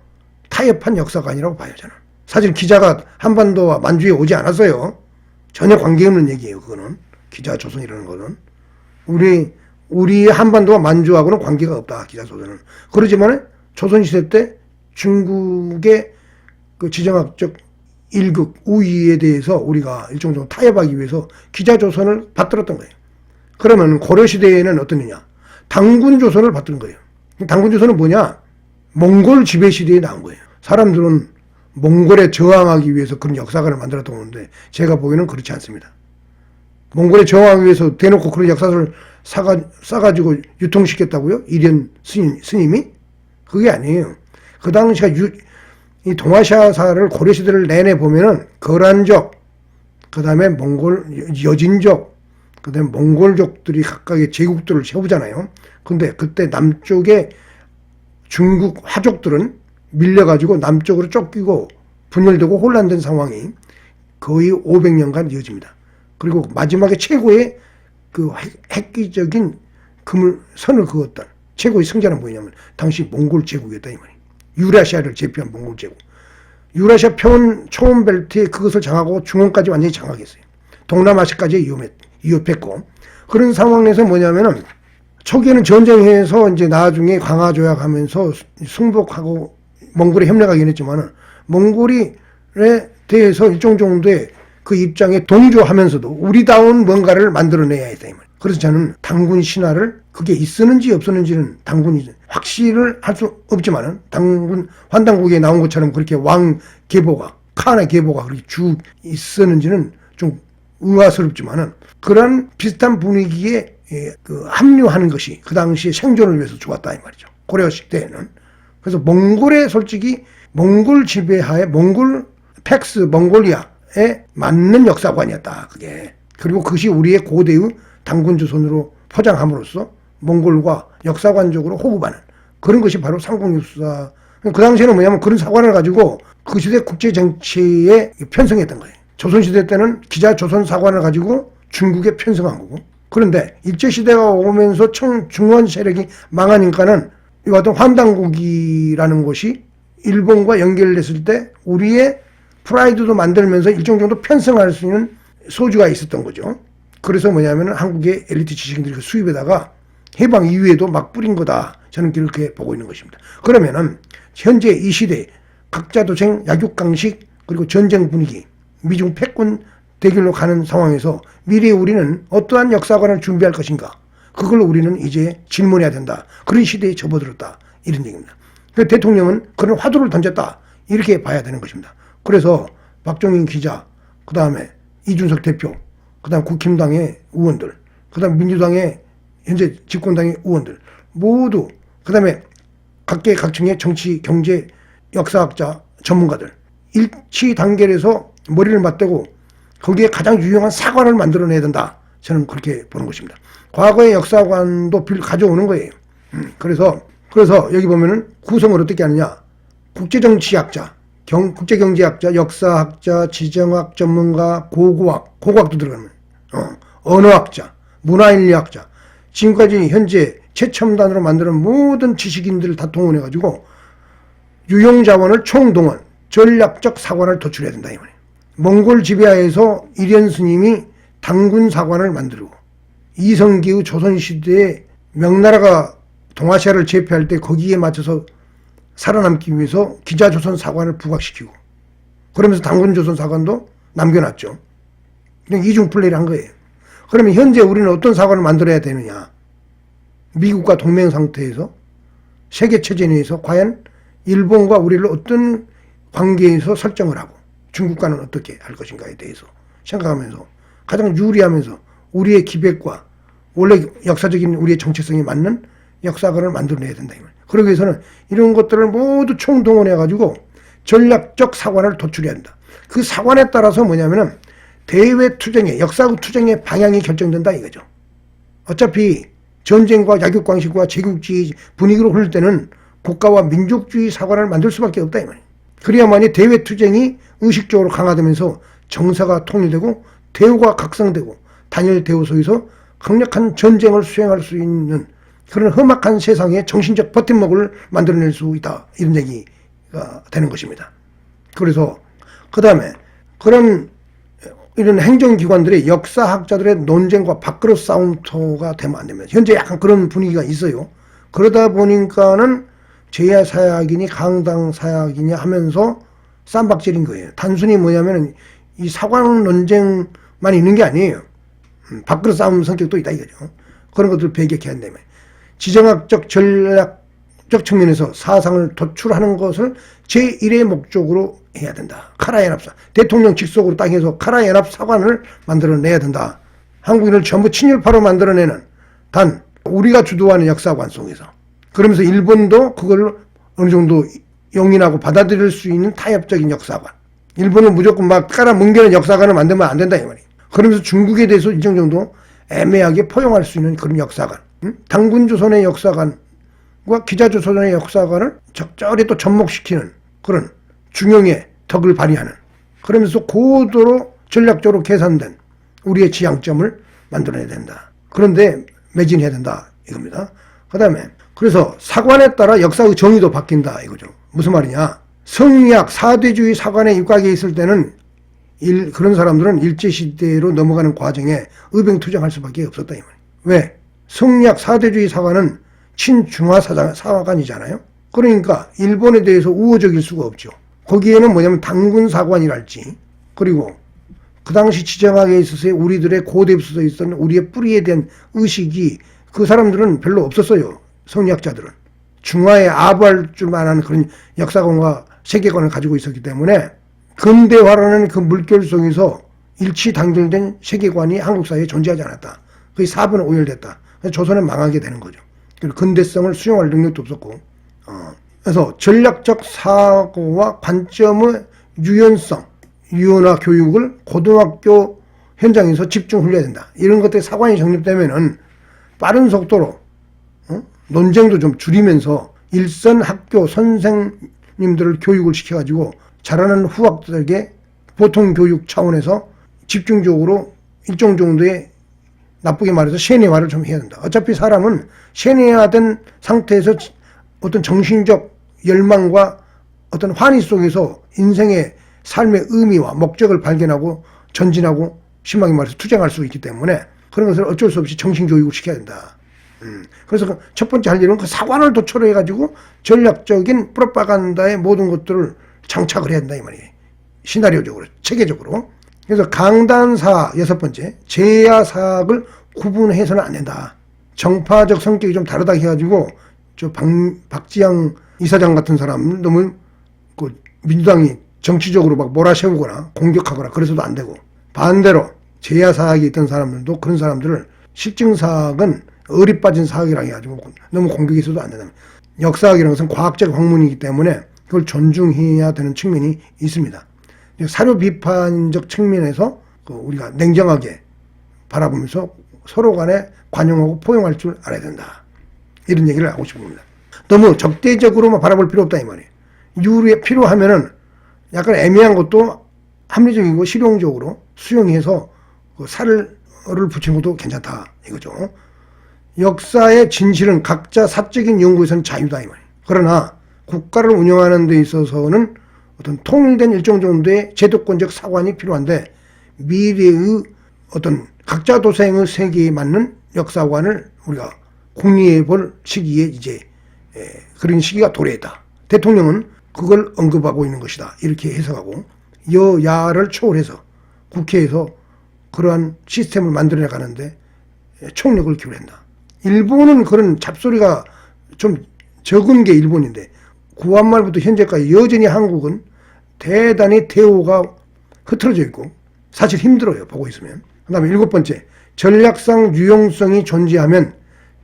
타협한 역사관이라고 봐요, 저는. 사실 기자가 한반도와 만주에 오지 않았어요. 전혀 관계없는 얘기예요, 그거는. 기자조선이라는 거는. 우리 한반도와 만주하고는 관계가 없다, 기자조선은. 그러지만 조선시대 때 중국의 그 지정학적 일극, 우위에 대해서 우리가 일정적으로 타협하기 위해서 기자조선을 받들었던 거예요. 그러면 고려시대에는 어떠느냐? 당군조선을 받드는 거예요. 당군조선은 뭐냐? 몽골 지배시대에 나온 거예요. 사람들은 몽골에 저항하기 위해서 그런 역사관을 만들었던 건데 제가 보기에는 그렇지 않습니다. 몽골에 저항하기 위해서 대놓고 그런 역사를 싸가지고 유통시켰다고요? 이련 스님이? 그게 아니에요. 그 당시가 이 동아시아사를 고려시대를 내내 보면은 거란족, 그 다음에 여진족, 그 다음에 몽골족들이 각각의 제국들을 세우잖아요. 근데 그때 남쪽에 중국 화족들은 밀려가지고 남쪽으로 쫓기고 분열되고 혼란된 상황이 거의 500년간 이어집니다. 그리고 마지막에 최고의 그 획기적인 선을 그었던 최고의 승자는 뭐냐면 당시 몽골 제국이었다 이 말이에요. 유라시아를 제패한 몽골 제국. 유라시아 초원 벨트에 그것을 장악하고 중원까지 완전히 장악했어요. 동남아시아까지 위협했고 그런 상황에서 뭐냐면은 초기에는 전쟁해서 이제 나중에 강화 조약하면서 승복하고 몽골에 협력하긴 했지만은 몽골에 대해서 일정 정도의 그 입장에 동조하면서도 우리다운 뭔가를 만들어내야 했다 이 말이에요. 그래서 저는 당군 신화를 그게 있었는지 없었는지는 당군이 확실을 할 수 없지만은 당군 환단국에 나온 것처럼 그렇게 왕 계보가 카나 계보가 그렇게 쭉 있었는지는 좀 의아스럽지만은 그런 비슷한 분위기에 그 합류하는 것이 그 당시에 생존을 위해서 좋았다 이 말이죠. 고려 시대에는. 그래서 몽골에 솔직히 몽골 지배하에 몽골리아에 맞는 역사관이었다 그게. 그리고 그것이 우리의 고대의 당군조선으로 포장함으로써 몽골과 역사관적으로 호흡하는 그런 것이 바로 삼국유사. 그 당시에는 뭐냐면 그런 사관을 가지고 그 시대 국제정치에 편성했던 거예요. 조선시대 때는 기자조선 사관을 가지고 중국에 편성한 거고. 그런데 일제시대가 오면서 중원 세력이 망하니까는 이 같은 환단국이라는 것이 일본과 연결됐을 때 우리의 프라이드도 만들면서 일정 정도 편성할 수 있는 소주가 있었던 거죠. 그래서 뭐냐면 한국의 엘리트 지식인들이 수입에다가 해방 이후에도 막 뿌린 거다. 저는 그렇게 보고 있는 것입니다. 그러면은 현재 이 시대 각자 도생, 약육강식 그리고 전쟁 분위기, 미중 패권 대결로 가는 상황에서 미래에 우리는 어떠한 역사관을 준비할 것인가? 그걸 우리는 이제 질문해야 된다. 그런 시대에 접어들었다. 이런 얘기입니다. 대통령은 그런 화두를 던졌다. 이렇게 봐야 되는 것입니다. 그래서 박정희 기자, 그 다음에 이준석 대표, 그 다음 국힘당의 의원들, 그 다음 민주당의 현재 집권당의 의원들 모두 그 다음에 각층의 정치, 경제, 역사학자, 전문가들 일치 단결해서 머리를 맞대고 거기에 가장 유용한 사관을 만들어내야 된다. 저는 그렇게 보는 것입니다. 과거의 역사관도 가져오는 거예요. 그래서 여기 보면은 구성을 어떻게 하느냐. 국제정치학자, 국제경제학자, 역사학자, 지정학 전문가, 고고학도 들어가는 언어학자, 문화인류학자, 지금까지 현재 최첨단으로 만드는 모든 지식인들을 다 동원해가지고 유용자원을 총동원, 전략적 사관을 도출해야 된다 이 말이에요. 몽골 지배하에서 이련 스님이 당군 사관을 만들고 이성기의 조선시대에 명나라가 동아시아를 제패할 때 거기에 맞춰서 살아남기 위해서 기자조선 사관을 부각시키고 그러면서 당군조선 사관도 남겨놨죠. 그냥 이중 플레이를 한 거예요. 그러면 현재 우리는 어떤 사관을 만들어야 되느냐? 미국과 동맹 상태에서 세계 체제 내에서 과연 일본과 우리를 어떤 관계에서 설정을 하고 중국과는 어떻게 할 것인가에 대해서 생각하면서 가장 유리하면서 우리의 기백과 원래 역사적인 우리의 정체성에 맞는 역사관을 만들어내야 된다. 그러기 위해서는 이런 것들을 모두 총동원해가지고 전략적 사관을 도출해야 한다. 그 사관에 따라서 뭐냐면은 대외 투쟁의, 역사국 투쟁의 방향이 결정된다 이거죠. 어차피 전쟁과 약육강식과 제국주의 분위기로 흐를 때는 국가와 민족주의 사관을 만들 수밖에 없다 이 말이에요. 그래야만이 대외 투쟁이 의식적으로 강화되면서 정사가 통일되고 대우가 각성되고 단일 대우 속에서 강력한 전쟁을 수행할 수 있는 그런 험악한 세상에 정신적 버팀목을 만들어낼 수 있다. 이런 얘기가 되는 것입니다. 그래서 그 다음에 그런 이런 행정기관들의 역사학자들의 논쟁과 밥그릇 싸움터가 되면 안 됩니다. 현재 약간 그런 분위기가 있어요. 그러다 보니까는 제야사약이니 강당사약이니 하면서 쌈박질인 거예요. 단순히 뭐냐면 이 사관 논쟁만 있는 게 아니에요. 밥그릇 싸움 성격도 있다 이거죠. 그런 것들을 배격해야 한다면 지정학적 전략적 측면에서 사상을 도출하는 것을 제1의 목적으로 해야 된다. 카라연합사 대통령 직속으로 딱 해서 카라연합 사관을 만들어내야 된다. 한국인을 전부 친일파로 만들어내는 단 우리가 주도하는 역사관 속에서 그러면서 일본도 그걸 어느 정도 용인하고 받아들일 수 있는 타협적인 역사관. 일본은 무조건 막 깔아뭉개는 역사관을 만들면 안 된다 이 말이에요. 그러면서 중국에 대해서 일정 정도 애매하게 포용할 수 있는 그런 역사관. 당군조선의 역사관과 기자조선의 역사관을 적절히 또 접목시키는 그런 중용의 덕을 발휘하는 그러면서 고도로 전략적으로 계산된 우리의 지향점을 만들어내야 된다. 그런데 매진해야 된다 이겁니다. 그 다음에 그래서 사관에 따라 역사의 정의도 바뀐다 이거죠. 무슨 말이냐? 성리학 사대주의 사관에 입각해 있을 때는 그런 사람들은 일제시대로 넘어가는 과정에 의병투쟁할 수밖에 없었다 이 말이에요. 왜? 성리학 사대주의 사관은 친중화 사관이잖아요. 그러니까 일본에 대해서 우호적일 수가 없죠. 거기에는 뭐냐면 당군 사관이랄지 그리고 그 당시 지정학에 있어서의 우리들의 고대부서에 있었던 우리의 뿌리에 대한 의식이 그 사람들은 별로 없었어요. 성리학자들은. 중화에 아부할 줄만한 그런 역사관과 세계관을 가지고 있었기 때문에 근대화라는 그 물결 속에서 일치 단결된 세계관이 한국 사회에 존재하지 않았다. 그게 사분의 오열됐다. 그래서 조선은 망하게 되는 거죠. 그리고 근대성을 수용할 능력도 없었고 그래서 전략적 사고와 관점의 유연성, 유연화 교육을 고등학교 현장에서 집중 훈련해야 된다. 이런 것들이 사관이 정립되면은 빠른 속도로 논쟁도 좀 줄이면서 일선 학교 선생님들을 교육을 시켜가지고 자라는 후학들에게 보통 교육 차원에서 집중적으로 일정 정도의 나쁘게 말해서 세뇌화를 좀 해야 된다. 어차피 사람은 세뇌화된 상태에서 어떤 정신적 열망과 어떤 환희 속에서 인생의 삶의 의미와 목적을 발견하고 전진하고 심하게 말해서 투쟁할 수 있기 때문에 그런 것을 어쩔 수 없이 정신교육을 시켜야 된다. 그래서 첫 번째 할 일은 그 사관을 도출해가지고 전략적인 프로파간다의 모든 것들을 장착을 해야 된다 이 말이에요. 시나리오적으로, 체계적으로. 그래서 강단사 여섯 번째, 제야사학을 구분해서는 안 된다. 정파적 성격이 좀 다르다 해가지고 저 박지양 이사장 같은 사람은 너무 그 민주당이 정치적으로 막 몰아세우거나 공격하거나 그래서도 안 되고 반대로 제야사학이 있던 사람들도 그런 사람들을 실증사학은 어리 빠진 사학이라 해가지고 너무 공격해서도 안 된다. 역사학이라는 것은 과학적 학문이기 때문에 그걸 존중해야 되는 측면이 있습니다. 사료 비판적 측면에서 우리가 냉정하게 바라보면서 서로 간에 관용하고 포용할 줄 알아야 된다. 이런 얘기를 하고 싶습니다. 너무 적대적으로만 바라볼 필요 없다 이 말이에요. 유리에 필요하면은 약간 애매한 것도 합리적이고 실용적으로 수용해서 살을 붙이는 것도 괜찮다 이거죠. 역사의 진실은 각자 사적인 연구에서는 자유다 이 말이에요. 그러나 국가를 운영하는 데 있어서는 어떤 통일된 일정 정도의 제도권적 사관이 필요한데 미래의 어떤 각자 도생의 세계에 맞는 역사관을 우리가 공리해 볼 시기에 이제 그런 시기가 도래했다. 대통령은 그걸 언급하고 있는 것이다. 이렇게 해석하고 여야를 초월해서 국회에서 그러한 시스템을 만들어 가는데 총력을 기울인다. 일본은 그런 잡소리가 좀 적은 게 일본인데, 구한말부터 현재까지 여전히 한국은 대단히 대우가 흐트러져 있고 사실 힘들어요, 보고 있으면. 그 다음에 7번째, 전략상 유용성이 존재하면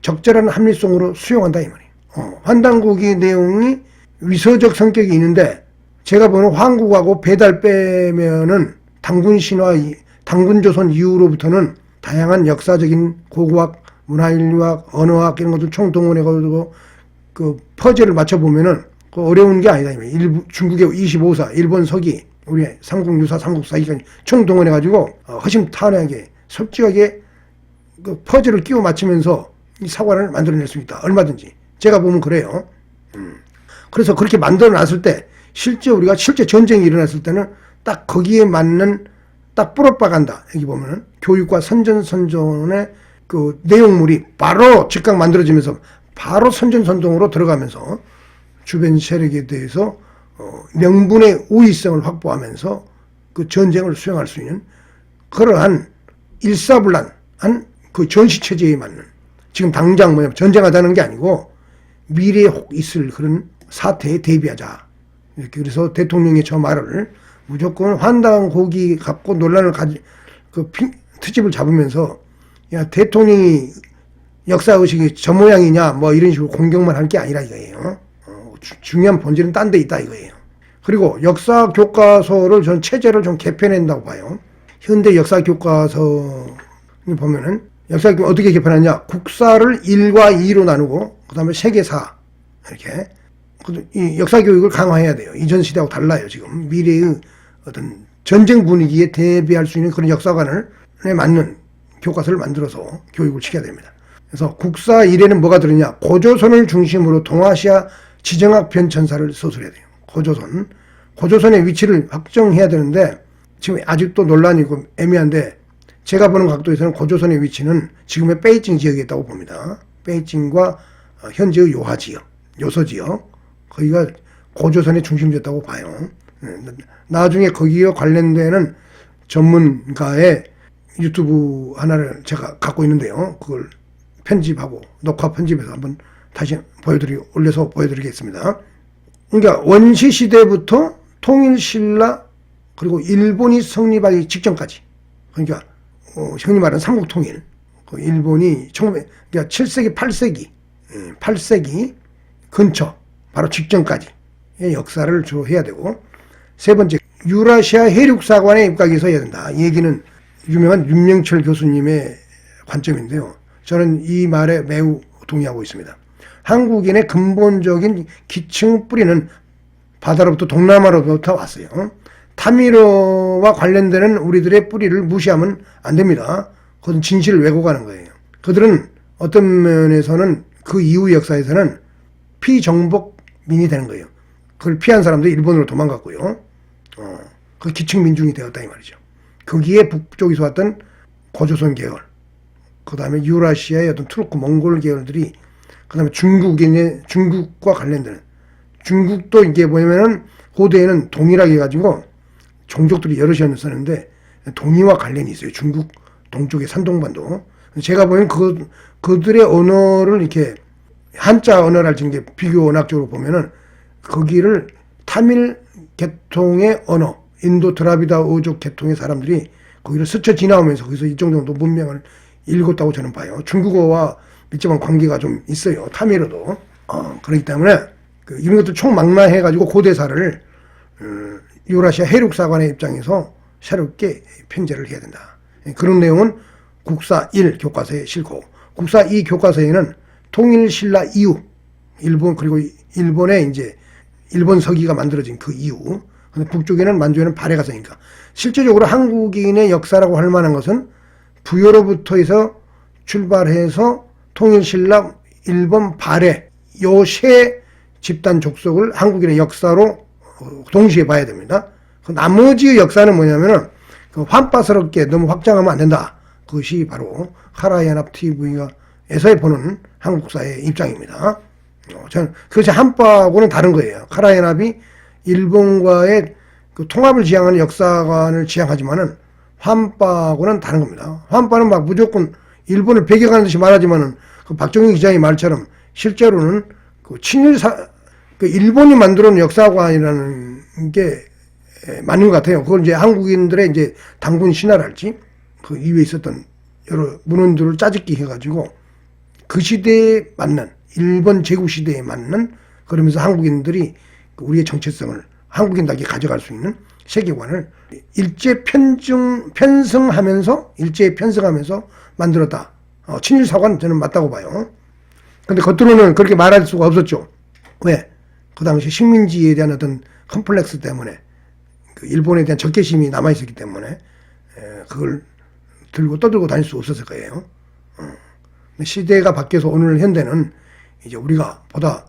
적절한 합리성으로 수용한다 이 말이에요. 환단고기 내용이 위서적 성격이 있는데, 제가 보는 한국하고 배달 빼면은 당군신화, 당군조선 이후로부터는 다양한 역사적인 고고학, 문화인류학, 언어학 이런 것들 총동원해가지고 그 퍼즐을 맞춰보면은 그 어려운 게 아니다. 중국의 25사, 일본 서기, 우리 삼국유사, 삼국사기까지 총동원해가지고 허심탄회하게 솔직하게 그 퍼즐을 끼워 맞추면서 이 사관을 만들어낼 수 있다. 얼마든지. 제가 보면 그래요. 그래서 그렇게 만들어놨을 때 실제 우리가 실제 전쟁이 일어났을 때는 딱 거기에 맞는 딱 뿌려박간다. 여기 보면은 교육과 선전선전의 그 내용물이 바로 즉각 만들어지면서 바로 선전선동으로 들어가면서 주변 세력에 대해서 명분의 우위성을 확보하면서 그 전쟁을 수행할 수 있는 그러한 일사불란한 그 전시체제에 맞는, 지금 당장 뭐냐면 전쟁하자는 게 아니고 미래에 혹 있을 그런 사태에 대비하자. 이렇게 그래서 대통령의 저 말을 무조건 환단고기 갖고 논란을 트집을 잡으면서, 야, 대통령이 역사의식이 저 모양이냐 뭐 이런 식으로 공격만 할 게 아니라 이거예요. 중요한 본질은 딴 데 있다 이거예요. 그리고 역사 교과서를 전 체제를 좀 개편한다고 봐요. 현대 역사 교과서 보면은 역사 교과서 어떻게 개편하냐? 국사를 1과 2로 나누고 그다음에 세계사 이렇게 이 역사 교육을 강화해야 돼요. 이전 시대하고 달라요. 지금 미래의 어떤 전쟁 분위기에 대비할 수 있는 그런 역사관에 맞는 교과서를 만들어서 교육을 시켜야 됩니다. 그래서 국사 1에는 뭐가 들었냐? 고조선을 중심으로 동아시아 지정학 변천사를 서술해야 돼요. 고조선의 위치를 확정해야 되는데 지금 아직도 논란이고 애매한데, 제가 보는 각도에서는 고조선의 위치는 지금의 베이징 지역에 있다고 봅니다. 베이징과 현재의 요하 지역, 요서 지역, 거기가 고조선의 중심지였다고 봐요. 나중에 거기와 관련되는 전문가의 유튜브 하나를 제가 갖고 있는데요. 그걸 편집하고 녹화 편집해서 한번 다시 올려서 보여드리겠습니다. 그러니까 원시시대부터 통일신라 그리고 일본이 성립하기 직전까지, 그러니까 형님 말하는 삼국통일, 그 일본이 그러니까 7세기, 8세기 근처 바로 직전까지의 역사를 주로 해야 되고, 세 번째, 유라시아 해륙사관에 입각해서 해야 된다. 이 얘기는 유명한 윤명철 교수님의 관점인데요. 저는 이 말에 매우 동의하고 있습니다. 한국인의 근본적인 기층 뿌리는 바다로부터 동남아로부터 왔어요. 타미르와 관련되는 우리들의 뿌리를 무시하면 안 됩니다. 그것은 진실을 왜곡하는 거예요. 그들은 어떤 면에서는 그 이후 역사에서는 피정복민이 되는 거예요. 그걸 피한 사람들이 일본으로 도망갔고요. 그 기층 민중이 되었다 이 말이죠. 거기에 북쪽에서 왔던 고조선 계열, 그 다음에 유라시아의 어떤 투르크 몽골 계열들이, 그 다음에 중국과 관련되는, 중국도 이게 뭐냐면은 고대에는 동일하게 해가지고 종족들이 여럿이었었는데 동이와 관련이 있어요. 중국 동쪽의 산동반도. 제가 보면 그들의 언어를 이렇게 한자 언어랄지 게 비교 언어학적으로 보면은 거기를 타밀 계통의 언어, 인도 드라비다 어족 계통의 사람들이 거기를 스쳐 지나오면서 거기서 일정 정도 문명을 읽었다고 저는 봐요. 중국어와 밀접한 관계가 좀 있어요. 타밀어도. 그렇기 때문에 이런 것들 총망라해가지고 고대사를 유라시아 해륙사관의 입장에서 새롭게 편제를 해야 된다. 그런 내용은 국사 1 교과서에 실고, 국사 2 교과서에는 통일신라 이후, 일본, 그리고 일본의 이제 일본 서기가 만들어진 그 이후, 북쪽에는 만주에는 발해가 있으니까 실제적으로 한국인의 역사라고 할 만한 것은 부여로부터 해서 출발해서 통일신라, 일본 발해, 요 세 집단 족속을 한국인의 역사로 동시에 봐야 됩니다. 그 나머지의 역사는 뭐냐면은 그 환빠스럽게 너무 확장하면 안 된다. 그것이 바로 카라연합 TV에서 보는 한국사의 입장입니다. 저는 그것이 한빠하고는 다른 거예요. 카라연합이 일본과의 그 통합을 지향하는 역사관을 지향하지만은 환빠하고는 다른 겁니다. 환빠는 막 무조건 일본을 배격하는 듯이 말하지만은 그 박정희 기자의 말처럼 실제로는 그 그 일본이 만들어 놓은 역사관이라는 게 맞는 것 같아요. 그걸 이제 한국인들의 이제 당군 신화랄지 그 이후에 있었던 여러 문헌들을 짜집기 해가지고 그 시대에 맞는 일본 제국 시대에 맞는 그러면서 한국인들이 우리의 정체성을 한국인답게 가져갈 수 있는 세계관을 편성하면서 만들었다. 친일사관 저는 맞다고 봐요. 근데 겉으로는 그렇게 말할 수가 없었죠. 왜? 그 당시 식민지에 대한 어떤 컴플렉스 때문에 그 일본에 대한 적개심이 남아있었기 때문에 그걸 들고 떠들고 다닐 수 없었을 거예요. 시대가 바뀌어서 오늘 현대는 이제 우리가 보다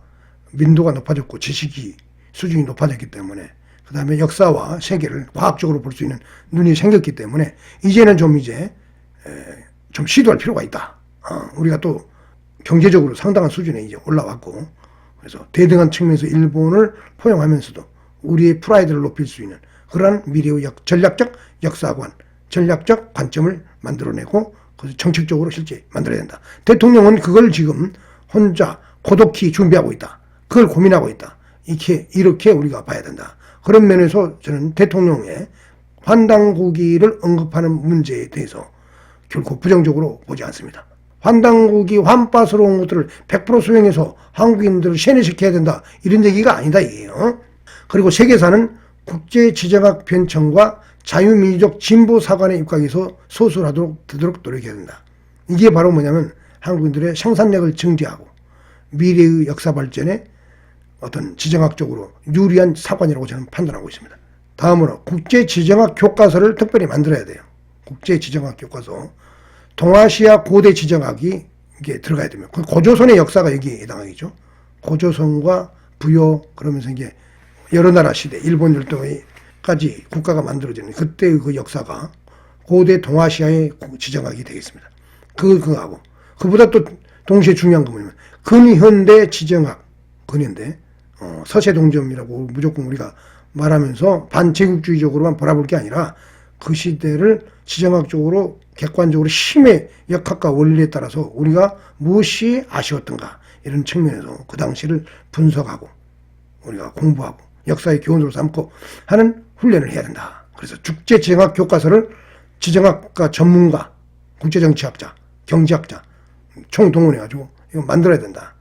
민도가 높아졌고 지식이 수준이 높아졌기 때문에 그 다음에 역사와 세계를 과학적으로 볼 수 있는 눈이 생겼기 때문에 이제는 좀 시도할 필요가 있다. 우리가 또 경제적으로 상당한 수준에 이제 올라왔고 그래서 대등한 측면에서 일본을 포용하면서도 우리의 프라이드를 높일 수 있는 그러한 미래의 전략적 역사관, 전략적 관점을 만들어내고 그래서 정책적으로 실제 만들어야 된다. 대통령은 그걸 지금 혼자 고독히 준비하고 있다. 그걸 고민하고 있다. 이렇게 우리가 봐야 된다. 그런 면에서 저는 대통령의 환단고기를 언급하는 문제에 대해서 결코 부정적으로 보지 않습니다. 환단고기, 환빠스러운 것들을 100% 수용해서 한국인들을 세뇌시켜야 된다. 이런 얘기가 아니다 이게요. 그리고 세계사는 국제지정학 편청과 자유민주적 진보사관에 입각해서 소술하도록 노력해야 된다. 이게 바로 뭐냐면 한국인들의 생산력을 증대하고 미래의 역사 발전에 어떤 지정학적으로 유리한 사관이라고 저는 판단하고 있습니다. 다음으로 국제지정학 교과서를 특별히 만들어야 돼요. 국제지정학 교과서. 동아시아 고대 지정학이 이게 들어가야 됩니다. 고조선의 역사가 여기에 해당하겠죠. 고조선과 부여 그러면서 이제 여러 나라 시대, 일본 열도까지 국가가 만들어지는 그때의 그 역사가 고대 동아시아의 지정학이 되겠습니다. 그거하고 그보다 또 동시에 중요한 건 뭐냐면 근현대 지정학, 근현대 서세동점이라고 무조건 우리가 말하면서 반제국주의적으로만 바라볼 게 아니라 그 시대를 지정학적으로 객관적으로 힘의 역학과 원리에 따라서 우리가 무엇이 아쉬웠던가 이런 측면에서 그 당시를 분석하고 우리가 공부하고 역사의 교훈으로 삼고 하는 훈련을 해야 된다. 그래서 국제지정학 교과서를 지정학과 전문가, 국제정치학자, 경제학자 총동원해가지고 이거 만들어야 된다.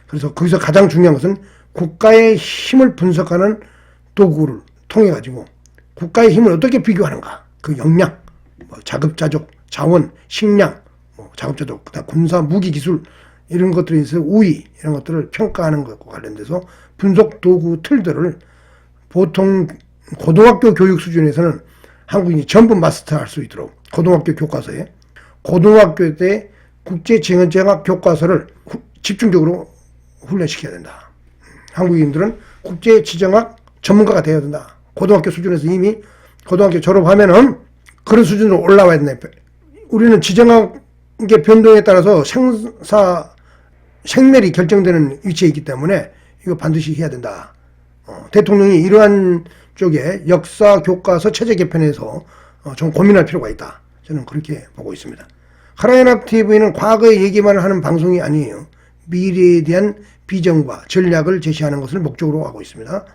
그래서 거기서 가장 중요한 것은 국가의 힘을 분석하는 도구를 통해가지고 국가의 힘을 어떻게 비교하는가. 그 역량, 자급자족, 자원, 식량, 자급자족, 그다음 군사, 무기, 기술 이런 것들에 있어서 우위 이런 것들을 평가하는 것과 관련돼서 분석 도구 틀들을 보통 고등학교 교육 수준에서는 한국인이 전부 마스터할 수 있도록 고등학교 교과서에 고등학교 때 국제지정학 교과서를 집중적으로 훈련시켜야 된다. 한국인들은 국제지정학 전문가가 되어야 된다. 고등학교 수준에서 이미 고등학교 졸업하면은 그런 수준으로 올라와야 된다. 우리는 지정학의 변동에 따라서 생멸이 결정되는 위치에 있기 때문에 이거 반드시 해야 된다. 대통령이 이러한 쪽에 역사 교과서 체제 개편에서 좀 고민할 필요가 있다. 저는 그렇게 보고 있습니다. 카라연합 TV는 과거의 얘기만 하는 방송이 아니에요. 미래에 대한 비전과 전략을 제시하는 것을 목적으로 하고 있습니다.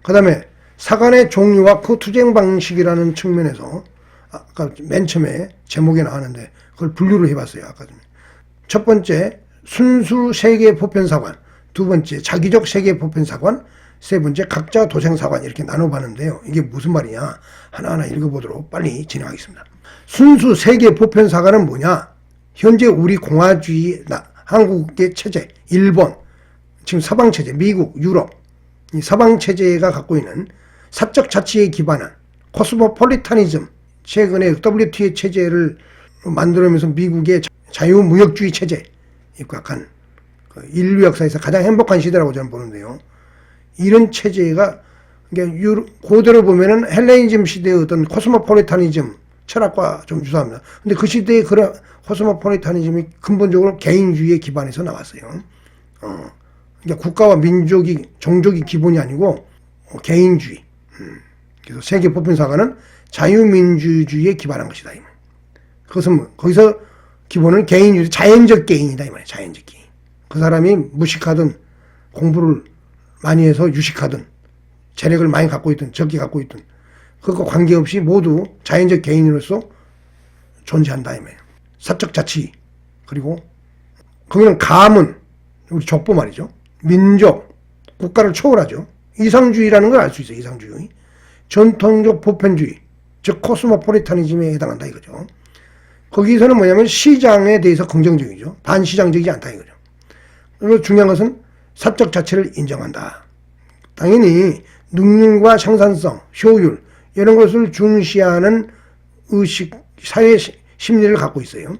그 다음에 사관의 종류와 그 투쟁 방식이라는 측면에서 아까 맨 처음에 제목에 나왔는데 그걸 분류를 해봤어요. 아까 좀. 첫 번째 순수 세계 보편사관, 두 번째 자기적 세계 보편사관, 세 번째 각자 도생사관 이렇게 나눠봤는데요. 이게 무슨 말이냐 하나하나 읽어보도록 빨리 진행하겠습니다. 순수 세계 보편사관은 뭐냐? 현재 우리 공화주의 한국의 체제, 일본, 지금 서방체제, 미국, 유럽 이 서방체제가 갖고 있는 사적 자치에 기반한 코스모폴리타니즘, 최근에 WTO 체제를 만들면서 미국의 자유무역주의 체제, 약간 인류 역사에서 가장 행복한 시대라고 저는 보는데요. 이런 체제가 고대로 보면은 헬레니즘 시대의 어떤 코스모폴리타니즘 철학과 좀 유사합니다. 근데 그 시대의 그런 코스모폴리타니즘이 근본적으로 개인주의에 기반해서 나왔어요. 그러니까 국가와 민족이, 종족이 기본이 아니고 개인주의. 그래서 세계 보편사관은 자유민주주의에 기반한 것이다. 그것은 뭐, 거기서 기본은 개인주의, 자연적 개인이다. 이 말이에요. 자연적 개인. 그 사람이 무식하든 공부를 많이 해서 유식하든 재력을 많이 갖고 있든 적게 갖고 있든 그것과 관계없이 모두 자연적 개인으로서 존재한다. 이 말이에요. 사적 자치. 그리고 거기는 가문, 우리 족보 말이죠. 민족, 국가를 초월하죠. 이상주의라는 걸 알 수 있어요. 이상주의. 전통적 보편주의, 즉 코스모폴리타니즘에 해당한다 이거죠. 거기서는 뭐냐면 시장에 대해서 긍정적이죠. 반시장적이지 않다 이거죠. 그리고 중요한 것은 사적 자체를 인정한다. 당연히 능률과 생산성, 효율 이런 것을 중시하는 의식, 사회 심리를 갖고 있어요.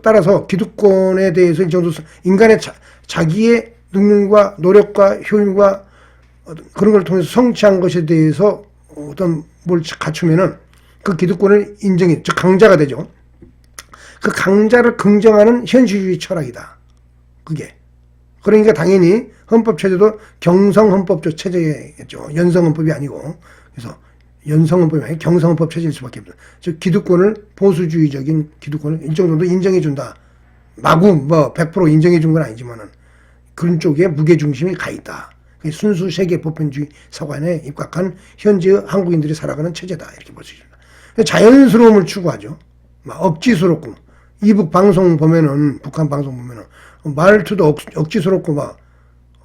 따라서 기득권에 대해서 이 정도 인간의 자기의 능률과 노력과 효율과 그런 걸 통해서 성취한 것에 대해서 어떤 뭘 갖추면은 그 기득권을 인정해, 즉 강자가 되죠. 그 강자를 긍정하는 현실주의 철학이다. 그게. 그러니까 당연히 헌법체제도 경성헌법적 체제겠죠. 연성헌법이 아니고. 그래서 연성헌법이 아니고 경성헌법 체제일 수밖에 없다. 즉 기득권을 보수주의적인 기득권을 일정 정도 인정해준다. 마구 뭐 100% 인정해준 건 아니지만은 그런 쪽에 무게중심이 가 있다. 순수 세계 보편주의 사관에 입각한 현재 한국인들이 살아가는 체제다. 이렇게 볼 수 있습니다. 자연스러움을 추구하죠. 막 억지스럽고. 이북 방송 보면은, 북한 방송 보면은, 말투도 억지스럽고 막,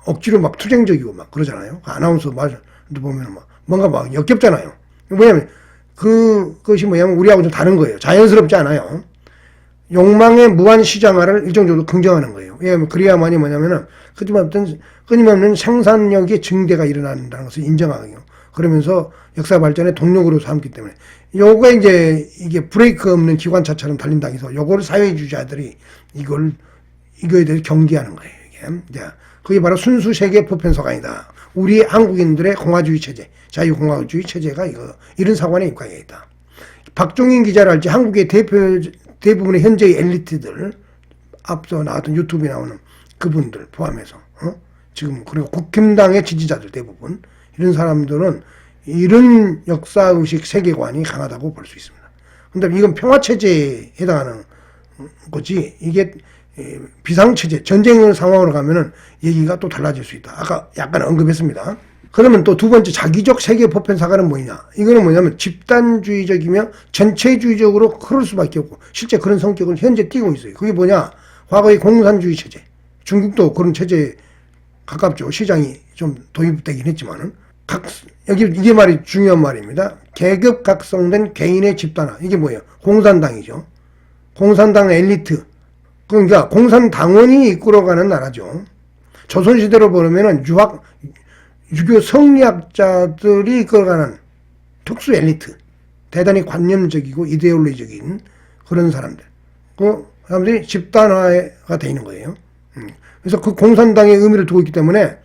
억지로 막 투쟁적이고 막 그러잖아요. 아나운서 말도 보면은 막, 뭔가 막 역겹잖아요. 뭐냐면, 그것이 뭐냐면 우리하고 좀 다른 거예요. 자연스럽지 않아요. 욕망의 무한 시장화를 일정 정도 긍정하는 거예요. 왜냐하면 그래야만이 뭐냐면은 끊임없는 생산력의 증대가 일어난다는 것을 인정하고요. 그러면서 역사 발전의 동력으로 삼기 때문에 요거 이제 이게 브레이크 없는 기관차처럼 달린다 해서 요거를 사회주의자들이 이거에 대해서 경계하는 거예요. 이게. 그게 바로 순수 세계 보편서관이다. 우리 한국인들의 공화주의 체제, 자유공화주의 체제가 이런 사관에 입각해 있다. 박종인 기자를 알지 한국의 대부분의 현재의 엘리트들, 앞서 나왔던 유튜브에 나오는 그분들 포함해서, 지금, 그리고 국힘당의 지지자들 대부분, 이런 사람들은 이런 역사의식 세계관이 강하다고 볼 수 있습니다. 근데 이건 평화체제에 해당하는 거지, 이게 비상체제, 전쟁 상황으로 가면은 얘기가 또 달라질 수 있다. 아까 약간 언급했습니다. 그러면 또 두 번째 자기적 세계 보편사관은 뭐냐? 이거는 뭐냐면 집단주의적이며 전체주의적으로 흐를 수밖에 없고 실제 그런 성격을 현재 띠고 있어요. 그게 뭐냐? 과거의 공산주의 체제. 중국도 그런 체제에 가깝죠. 시장이 좀 도입되긴 했지만은 여기 이게 말이 중요한 말입니다. 계급 각성된 개인의 집단화. 이게 뭐예요? 공산당이죠. 공산당 엘리트. 그러니까 공산당원이 이끌어가는 나라죠. 조선시대로 보면은 유교 성리학자들이 이끌어가는 특수 엘리트. 대단히 관념적이고 이데올로기적인 그런 사람들. 그 사람들이 집단화가 되어 있는 거예요. 그래서 그 공산당의 의미를 두고 있기 때문에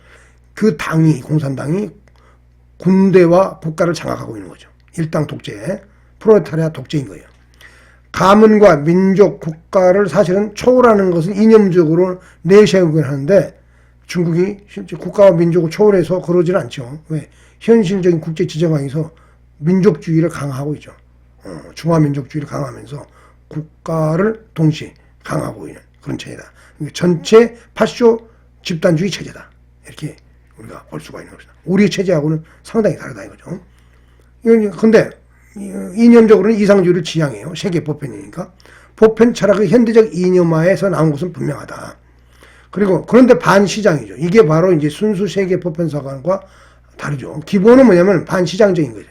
그 공산당이 군대와 국가를 장악하고 있는 거죠. 일당 독재, 프롤레타리아 독재인 거예요. 가문과 민족, 국가를 사실은 초월하는 것은 이념적으로 내세우긴 하는데 중국이 실제 국가와 민족을 초월해서 그러지는 않죠. 왜? 현실적인 국제 지정학에서 민족주의를 강화하고 있죠. 중화민족주의를 강화하면서 국가를 동시에 강화하고 있는 그런 체제다. 전체 파쇼 집단주의 체제다. 이렇게 우리가 볼 수가 있는 것이다. 우리 체제하고는 상당히 다르다 이거죠. 근데 이념적으로는 이상주의를 지향해요. 세계 보편이니까. 보편 철학의 현대적 이념화에서 나온 것은 분명하다. 그리고 그런데 반시장이죠. 이게 바로 이제 순수 세계 보편사관과 다르죠. 기본은 뭐냐면 반시장적인 거죠.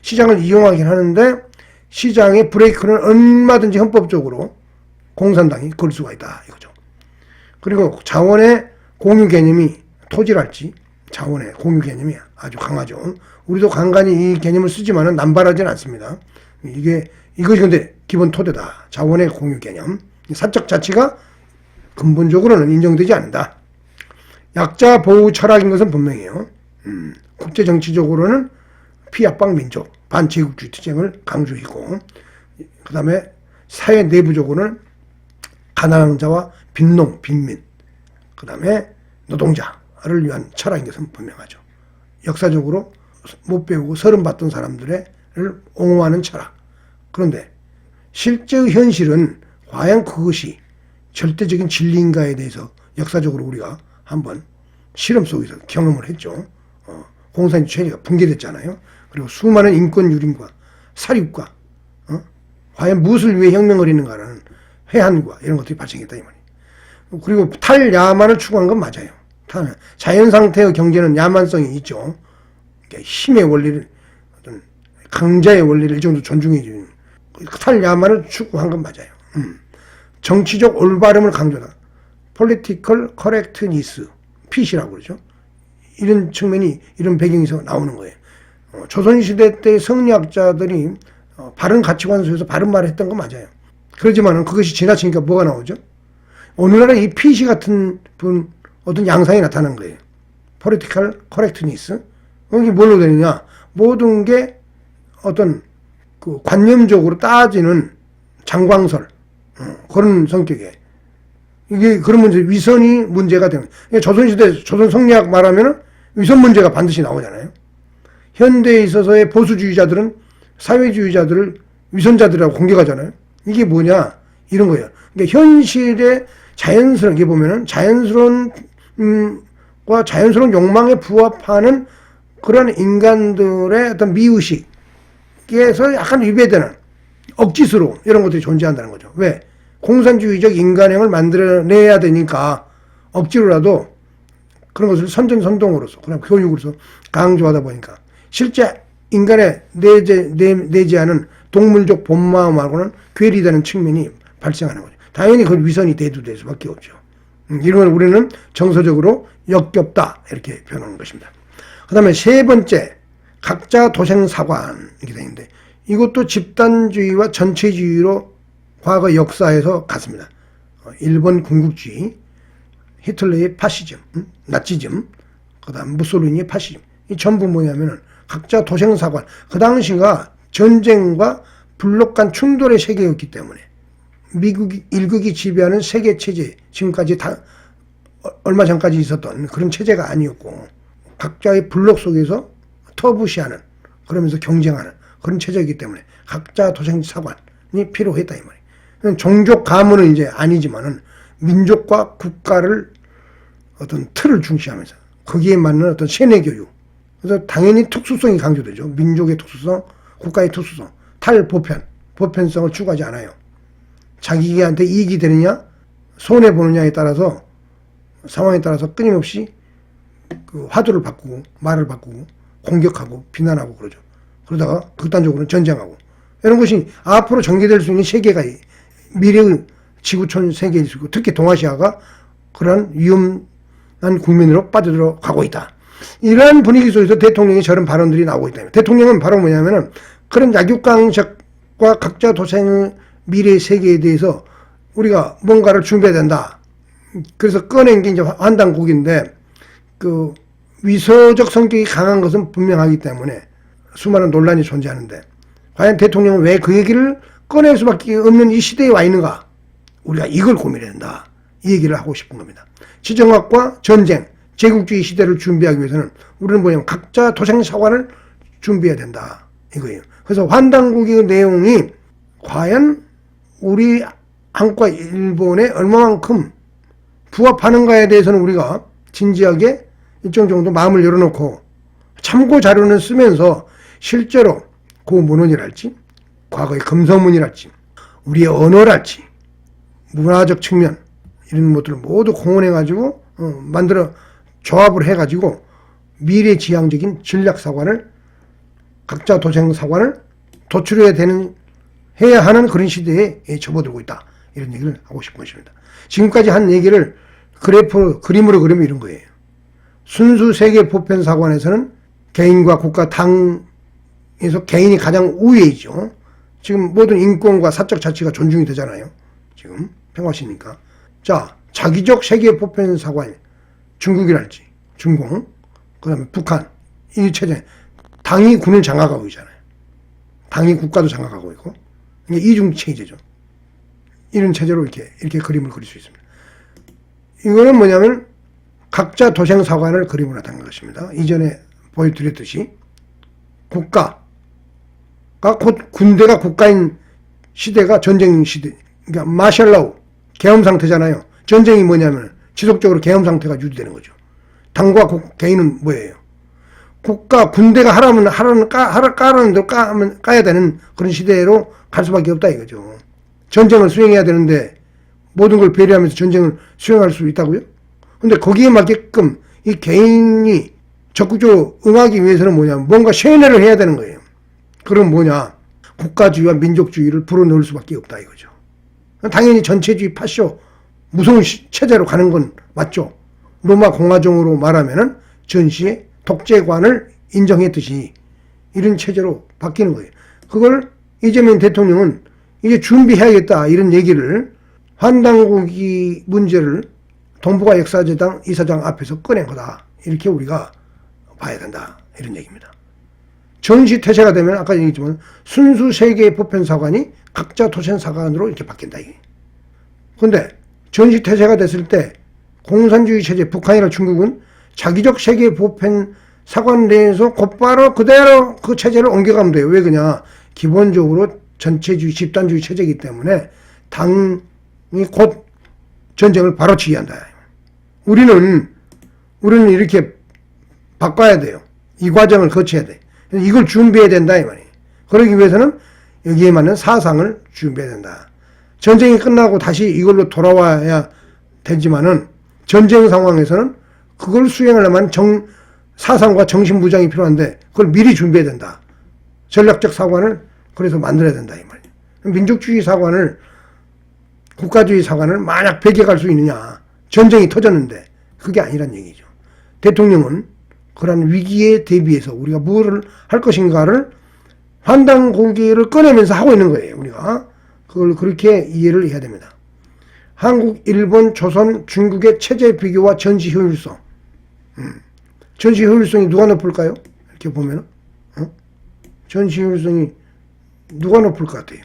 시장을 이용하긴 하는데 시장의 브레이크는 얼마든지 헌법적으로 공산당이 걸 수가 있다 이거죠. 그리고 자원의 공유 개념이 토지랄지 자원의 공유 개념이 아주 강하죠. 우리도 간간히 이 개념을 쓰지만은 남발하지는 않습니다. 이것이 근데 기본 토대다. 자원의 공유 개념. 사적 자치가 근본적으로는 인정되지 않는다. 약자 보호 철학인 것은 분명해요. 국제정치적으로는 피압방 민족, 반제국주의 투쟁을 강조했고, 그 다음에 사회 내부적으로는 가난한 자와 빈농, 빈민, 그 다음에 노동자를 위한 철학인 것은 분명하죠. 역사적으로 못 배우고 서름 받던 사람들의 옹호하는 철학. 그런데 실제 현실은 과연 그것이 절대적인 진리인가에 대해서 역사적으로 우리가 한번 실험 속에서 경험을 했죠. 공산주의 체제가 붕괴됐잖아요. 그리고 수많은 인권 유린과 사립과 과연 무엇을 위해 혁명을 했는가라는 회한과 이런 것들이 발생했다 이 말이에요. 그리고 탈야만을 추구한 건 맞아요. 자연 상태의 경제는 야만성이 있죠. 힘의 원리를, 어떤 강자의 원리를 이 정도 존중해 주는 탈야만을 추구한 건 맞아요. 정치적 올바름을 강조하다. political correctness, PC라고 그러죠. 이런 측면이, 이런 배경에서 나오는 거예요. 조선시대 때 성리학자들이 바른 가치관 속에서 바른 말을 했던 건 맞아요. 그렇지만은 그것이 지나치니까 뭐가 나오죠? 오늘날의 이 PC 같은 어떤 양상이 나타난 거예요. political correctness. 이게 뭘로 되느냐? 모든 게 어떤 그 관념적으로 따지는 장광설, 그런 성격에. 이게 그러면 이제 위선이 문제가 되는. 조선시대, 조선 성리학 말하면 위선 문제가 반드시 나오잖아요. 현대에 있어서의 보수주의자들은 사회주의자들을 위선자들이라고 공격하잖아요. 이게 뭐냐? 이런 거예요. 그러니까 현실에 자연스럽게 보면은 자연스러운 욕망에 부합하는 그런 인간들의 어떤 미의식에서 약간 위배되는 억지스러움 이런 것들이 존재한다는 거죠. 왜? 공산주의적 인간형을 만들어내야 되니까 억지로라도 그런 것을 선전선동으로서 그냥 교육으로서 강조하다 보니까 실제 인간의 내재하는 동물적 본마음하고는 괴리되는 측면이 발생하는 거죠. 당연히 그 위선이 대두될 수밖에 없죠. 이런 걸 우리는 정서적으로 역겹다 이렇게 표현하는 것입니다. 그 다음에 세 번째, 각자 도생사관 이렇게 되는데 이것도 집단주의와 전체주의로 과거 역사에서 갔습니다. 일본 군국주의, 히틀러의 파시즘, 나치즘, 그 다음 무솔리니의 파시즘. 이 전부 뭐냐면은 각자 도생사관. 그 당시가 전쟁과 블록 간 충돌의 세계였기 때문에 일극이 지배하는 세계체제, 지금까지 얼마 전까지 있었던 그런 체제가 아니었고 각자의 블록 속에서 터부시하는, 그러면서 경쟁하는 그런 체제이기 때문에 각자 도생사관이 필요했다 이 말이에요. 종족 가문은 이제 아니지만은 민족과 국가를 어떤 틀을 중시하면서 거기에 맞는 어떤 세뇌 교육. 그래서 당연히 특수성이 강조되죠. 민족의 특수성, 국가의 특수성, 보편성을 추구하지 않아요. 자기한테 이익이 되느냐, 손해 보느냐에 따라서 상황에 따라서 끊임없이 그 화두를 바꾸고 말을 바꾸고 공격하고 비난하고 그러죠. 그러다가 극단적으로는 전쟁하고 이런 것이 앞으로 전개될 수 있는 세계가 미래의 지구촌 세계일 수 있고 특히 동아시아가 그러한 위험한 국면으로 빠져들어가고 있다. 이러한 분위기 속에서 대통령이 저런 발언들이 나오고 있다. 대통령은 바로 뭐냐면은 그런 약육강식과 각자 도생의 미래의 세계에 대해서 우리가 뭔가를 준비해야 된다. 그래서 꺼낸 게 이제 환단곡인데 그 위서적 성격이 강한 것은 분명하기 때문에 수많은 논란이 존재하는데 과연 대통령은 왜 그 얘기를 꺼낼 수밖에 없는 이 시대에 와 있는가? 우리가 이걸 고민해야 된다. 이 얘기를 하고 싶은 겁니다. 지정학과 전쟁, 제국주의 시대를 준비하기 위해서는 우리는 뭐냐면 각자 도생사관을 준비해야 된다. 이거예요. 그래서 환단국의 내용이 과연 우리 한국과 일본에 얼마만큼 부합하는가에 대해서는 우리가 진지하게 일정 정도 마음을 열어놓고 참고 자료는 쓰면서 실제로 그 문헌이랄지 과거의 금서문이랄지 우리의 언어랄지 문화적 측면 이런 것들을 모두 공헌해가지고 만들어 조합을 해가지고 미래지향적인 전략사관을 각자 도생사관을 해야 하는 그런 시대에 접어들고 있다. 이런 얘기를 하고 싶은 것입니다. 지금까지 한 얘기를 그림으로 그리면 이런 거예요. 순수 세계 보편사관에서는 개인과 국가 당에서 개인이 가장 우위에 있죠. 지금 모든 인권과 사적 자치가 존중이 되잖아요. 지금 평화시니까. 자, 자기적 세계 보편사관, 중국이랄지, 중공, 그 다음에 북한, 이 체제, 당이 군을 장악하고 있잖아요. 당이 국가도 장악하고 있고, 이게 이중체제죠. 이런 체제로 이렇게 그림을 그릴 수 있습니다. 이거는 뭐냐면, 각자 도생사관을 그림으로 나타낸 것입니다. 이전에 보여드렸듯이, 국가, 곧 군대가 국가인 시대가 전쟁 시대, 그러니까 마셜라우, 계엄 상태잖아요. 전쟁이 뭐냐면 지속적으로 계엄 상태가 유지되는 거죠. 당과 개인은 뭐예요? 국가, 군대가 까라는 대로 까야 되는 그런 시대로 갈 수밖에 없다 이거죠. 전쟁을 수행해야 되는데 모든 걸 배려하면서 전쟁을 수행할 수 있다고요? 근데 거기에 맞게끔 이 개인이 적극적으로 응하기 위해서는 뭐냐면 뭔가 쇄신을 해야 되는 거예요. 그럼 뭐냐? 국가주의와 민족주의를 불어넣을 수밖에 없다 이거죠. 당연히 전체주의 파쇼 무서운 체제로 가는 건 맞죠. 로마 공화정으로 말하면은 전시의 독재관을 인정했듯이 이런 체제로 바뀌는 거예요. 그걸 이재명 대통령은 이제 준비해야겠다 이런 얘기를 환단고기 문제를 동북아 역사재단 이사장 앞에서 꺼낸 거다. 이렇게 우리가 봐야 된다. 이런 얘기입니다. 전시 태세가 되면 아까 얘기했지만 순수 세계 보편사관이 각자 도생사관으로 이렇게 바뀐다. 그런데 전시 태세가 됐을 때 공산주의 체제 북한이나 중국은 자기적 세계 보편사관 내에서 곧바로 그대로 그 체제를 옮겨가면 돼요. 왜 그러냐? 기본적으로 전체주의 집단주의 체제이기 때문에 당이 곧 전쟁을 바로 지휘한다. 우리는 이렇게 바꿔야 돼요. 이 과정을 거쳐야 돼. 이걸 준비해야 된다 이 말이에요. 그러기 위해서는 여기에 맞는 사상을 준비해야 된다. 전쟁이 끝나고 다시 이걸로 돌아와야 되지만은 전쟁 상황에서는 그걸 수행하려면 사상과 정신무장이 필요한데 그걸 미리 준비해야 된다. 전략적 사관을 그래서 만들어야 된다 이 말이에요. 민족주의 사관을 국가주의 사관을 만약 배격할 수 있느냐. 전쟁이 터졌는데 그게 아니란 얘기죠. 대통령은 그런 위기에 대비해서 우리가 무엇을 할 것인가를 환단고기를 꺼내면서 하고 있는 거예요. 우리가 그걸 그렇게 이해를 해야 됩니다. 한국, 일본, 조선, 중국의 체제 비교와 전시 효율성. 전시 효율성이 누가 높을까요? 이렇게 보면 전시 효율성이 누가 높을 것 같아요?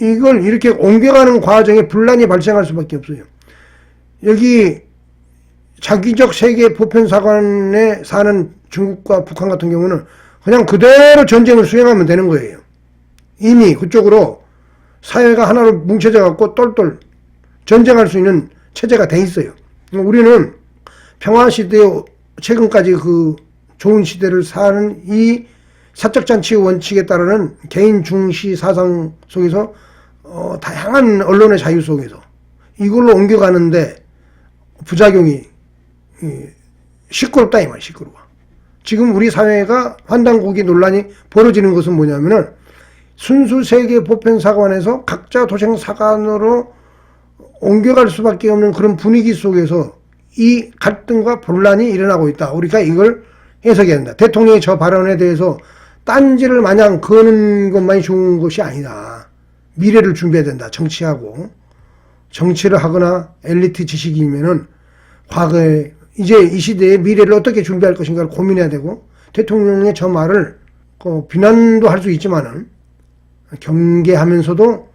이걸 이렇게 옮겨가는 과정에 분란이 발생할 수밖에 없어요. 여기 자기적 세계 보편사관에 사는 중국과 북한 같은 경우는 그냥 그대로 전쟁을 수행하면 되는 거예요. 이미 그쪽으로 사회가 하나로 뭉쳐져 갖고 똘똘 전쟁할 수 있는 체제가 돼 있어요. 우리는 평화시대에 최근까지 그 좋은 시대를 사는 이 사적잔치의 원칙에 따르는 개인 중시 사상 속에서 다양한 언론의 자유 속에서 이걸로 옮겨가는데 부작용이 시끄럽다 이 말이야. 시끄러워. 지금 우리 사회가 환단고기 논란이 벌어지는 것은 뭐냐면은 순수 세계 보편사관에서 각자 도생사관으로 옮겨갈 수밖에 없는 그런 분위기 속에서 이 갈등과 분란이 일어나고 있다. 우리가 이걸 해석해야 된다. 대통령의 저 발언에 대해서 딴지를 마냥 거는 것만이 좋은 것이 아니다. 미래를 준비해야 된다. 정치하고. 정치를 하거나 엘리트 지식이면은 과거에 이제 이 시대의 미래를 어떻게 준비할 것인가를 고민해야 되고 대통령의 저 말을 비난도 할 수 있지만은 경계하면서도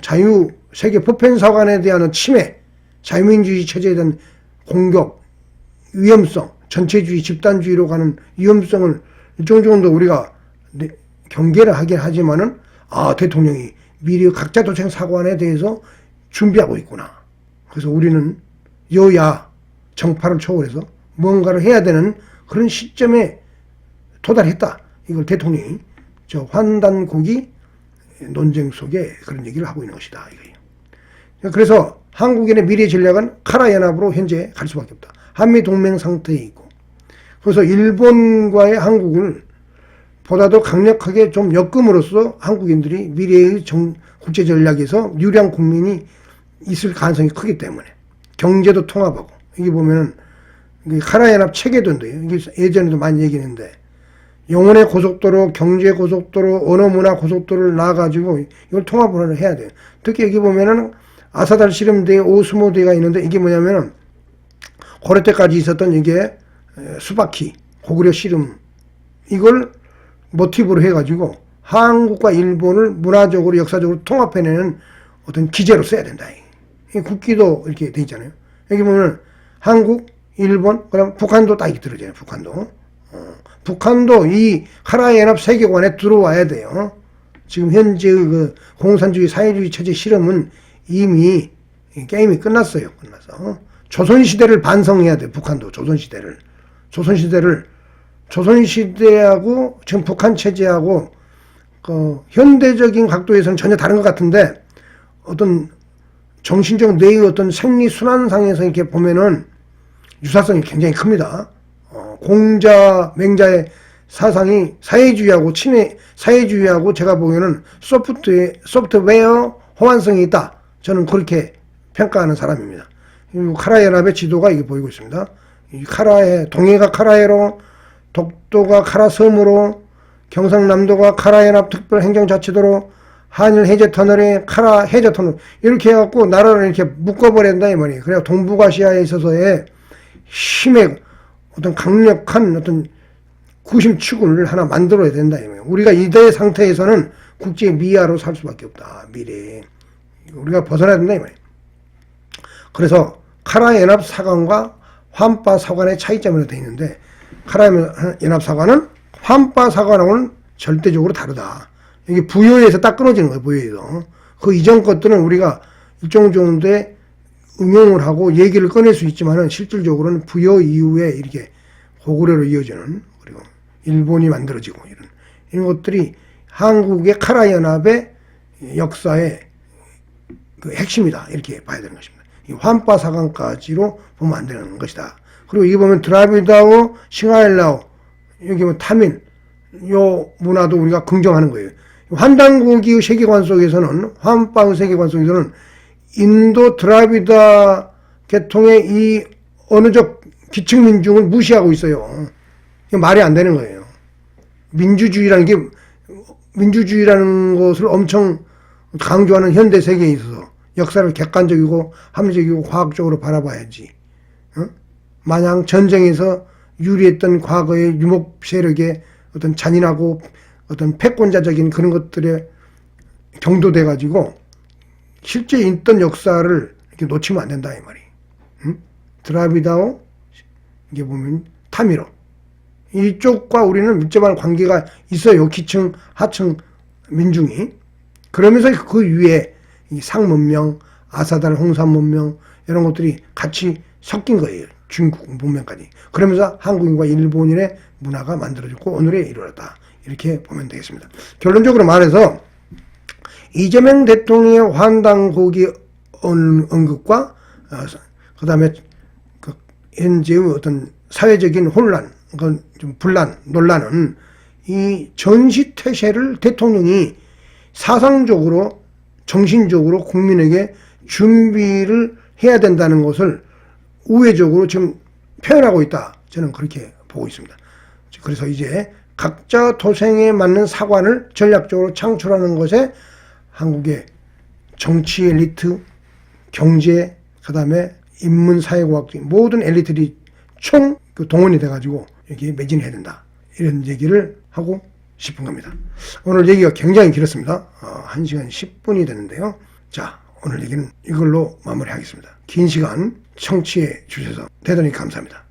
자유 세계 보편사관에 대한 침해, 자유민주주의 체제에 대한 공격, 위험성, 전체주의 집단주의로 가는 위험성을 일정 정도 우리가 경계를 하긴 하지만은 대통령이 미리 각자 도생 사관에 대해서 준비하고 있구나. 그래서 우리는 여야 정파를 초월해서 뭔가를 해야 되는 그런 시점에 도달했다. 이걸 대통령이 저 환단고기 논쟁 속에 그런 얘기를 하고 있는 것이다. 이거예요. 그래서 한국인의 미래 전략은 카라 연합으로 현재 갈 수밖에 없다. 한미 동맹 상태에 있고. 그래서 일본과의 한국을 보다도 강력하게 좀 엮음으로써 한국인들이 미래의 국제 전략에서 유리한 국민이 있을 가능성이 크기 때문에 경제도 통합하고 이게 보면은 카라 연합 체계도인데요. 이게 예전에도 많이 얘기했는데 영혼의 고속도로, 경제 고속도로, 언어 문화 고속도로를 놔가지고 이걸 통합을 해야 돼요. 특히 여기 보면은 아사달 씨름대회, 오스모대회가 있는데 이게 뭐냐면은 고려 때까지 있었던 이게 수바키, 고구려 씨름 이걸 모티브로 해가지고 한국과 일본을 문화적으로 역사적으로 통합해내는 어떤 기제로 써야 된다. 국기도 이렇게 돼 있잖아요. 여기 보면 한국, 일본, 그다음 북한도 딱 이렇게 들어져요. 북한도 북한도 이 카라연합 세계관에 들어와야 돼요. 지금 현재 그 공산주의 사회주의 체제 실험은 이미 게임이 끝났어요. 끝나서 조선시대를 반성해야 돼. 북한도 조선시대하고 지금 북한 체제하고 그 현대적인 각도에서는 전혀 다른 것 같은데 어떤 정신적 뇌의 어떤 생리 순환상에서 이렇게 보면은 유사성이 굉장히 큽니다. 공자 맹자의 사상이 사회주의하고 제가 보기에는 소프트웨어 호환성이 있다. 저는 그렇게 평가하는 사람입니다. 카라연합의 지도가 이게 보이고 있습니다. 이 동해가 카라해로, 독도가 카라섬으로, 경상남도가 카라연합 특별행정자치도로, 한일 해저터널에 카라 해저터널 이렇게 해갖고 나라를 이렇게 묶어버린다 이 말이에요. 그래야 동북아시아에 있어서의 힘의 어떤 강력한 어떤 구심축을 하나 만들어야 된다 이 말이에요. 우리가 이대 상태에서는 국제 미아로 살 수밖에 없다. 미래에 우리가 벗어나야 된다 이 말이에요. 그래서 카라연합 사관과 환파 사관의 차이점으로 되어 있는데 카라연합 사관은 환파 사관하고는 절대적으로 다르다. 이게 부여에서 딱 끊어지는 거예요. 부여에서. 그 이전 것들은 우리가 일정 정도의 응용을 하고 얘기를 꺼낼 수 있지만은 실질적으로는 부여 이후에 이렇게 고구려로 이어지는 그리고 일본이 만들어지고 이런 것들이 한국의 카라연합의 역사의 그 핵심이다. 이렇게 봐야 되는 것입니다. 이 환파사관까지로 보면 안 되는 것이다. 그리고 여기 보면 드라비다오, 싱하일라오, 여기 보면 타밀, 요 문화도 우리가 긍정하는 거예요. 환단고기의 세계관 속에서는, 환파의 세계관 속에서는 인도 드라비다 계통의 이 어느적 기층민중을 무시하고 있어요. 이게 말이 안 되는 거예요. 민주주의라는 것을 엄청 강조하는 현대 세계에 있어서 역사를 객관적이고 합리적이고 과학적으로 바라봐야지. 마냥 전쟁에서 유리했던 과거의 유목 세력의 어떤 잔인하고 어떤 패권자적인 그런 것들에 경도돼 가지고 실제 있던 역사를 이렇게 놓치면 안 된다 이 말이. 드라비다오 이게 보면 타미로 이쪽과 우리는 밀접한 관계가 있어요. 기층 하층 민중이. 그러면서 그 위에 이 상문명, 아사달 홍산 문명 이런 것들이 같이 섞인 거예요. 중국 문명까지. 그러면서 한국인과 일본인의 문화가 만들어졌고 오늘에 이르렀다. 이렇게 보면 되겠습니다. 결론적으로 말해서 이재명 대통령의 환단고기 언급과 그 다음에 그 현재의 어떤 사회적인 혼란, 좀 분란, 논란은 이 전시태세를 대통령이 사상적으로 정신적으로 국민에게 준비를 해야 된다는 것을 우회적으로 지금 표현하고 있다. 저는 그렇게 보고 있습니다. 그래서 이제 각자 도생에 맞는 사관을 전략적으로 창출하는 것에 한국의 정치 엘리트, 경제, 그 다음에 인문사회과학적인 모든 엘리트들이 총 동원이 돼가지고 여기에 매진해야 된다. 이런 얘기를 하고 싶은 겁니다. 오늘 얘기가 굉장히 길었습니다. 1시간 10분이 되는데요. 자, 오늘 얘기는 이걸로 마무리하겠습니다. 긴 시간 청취해 주셔서 대단히 감사합니다.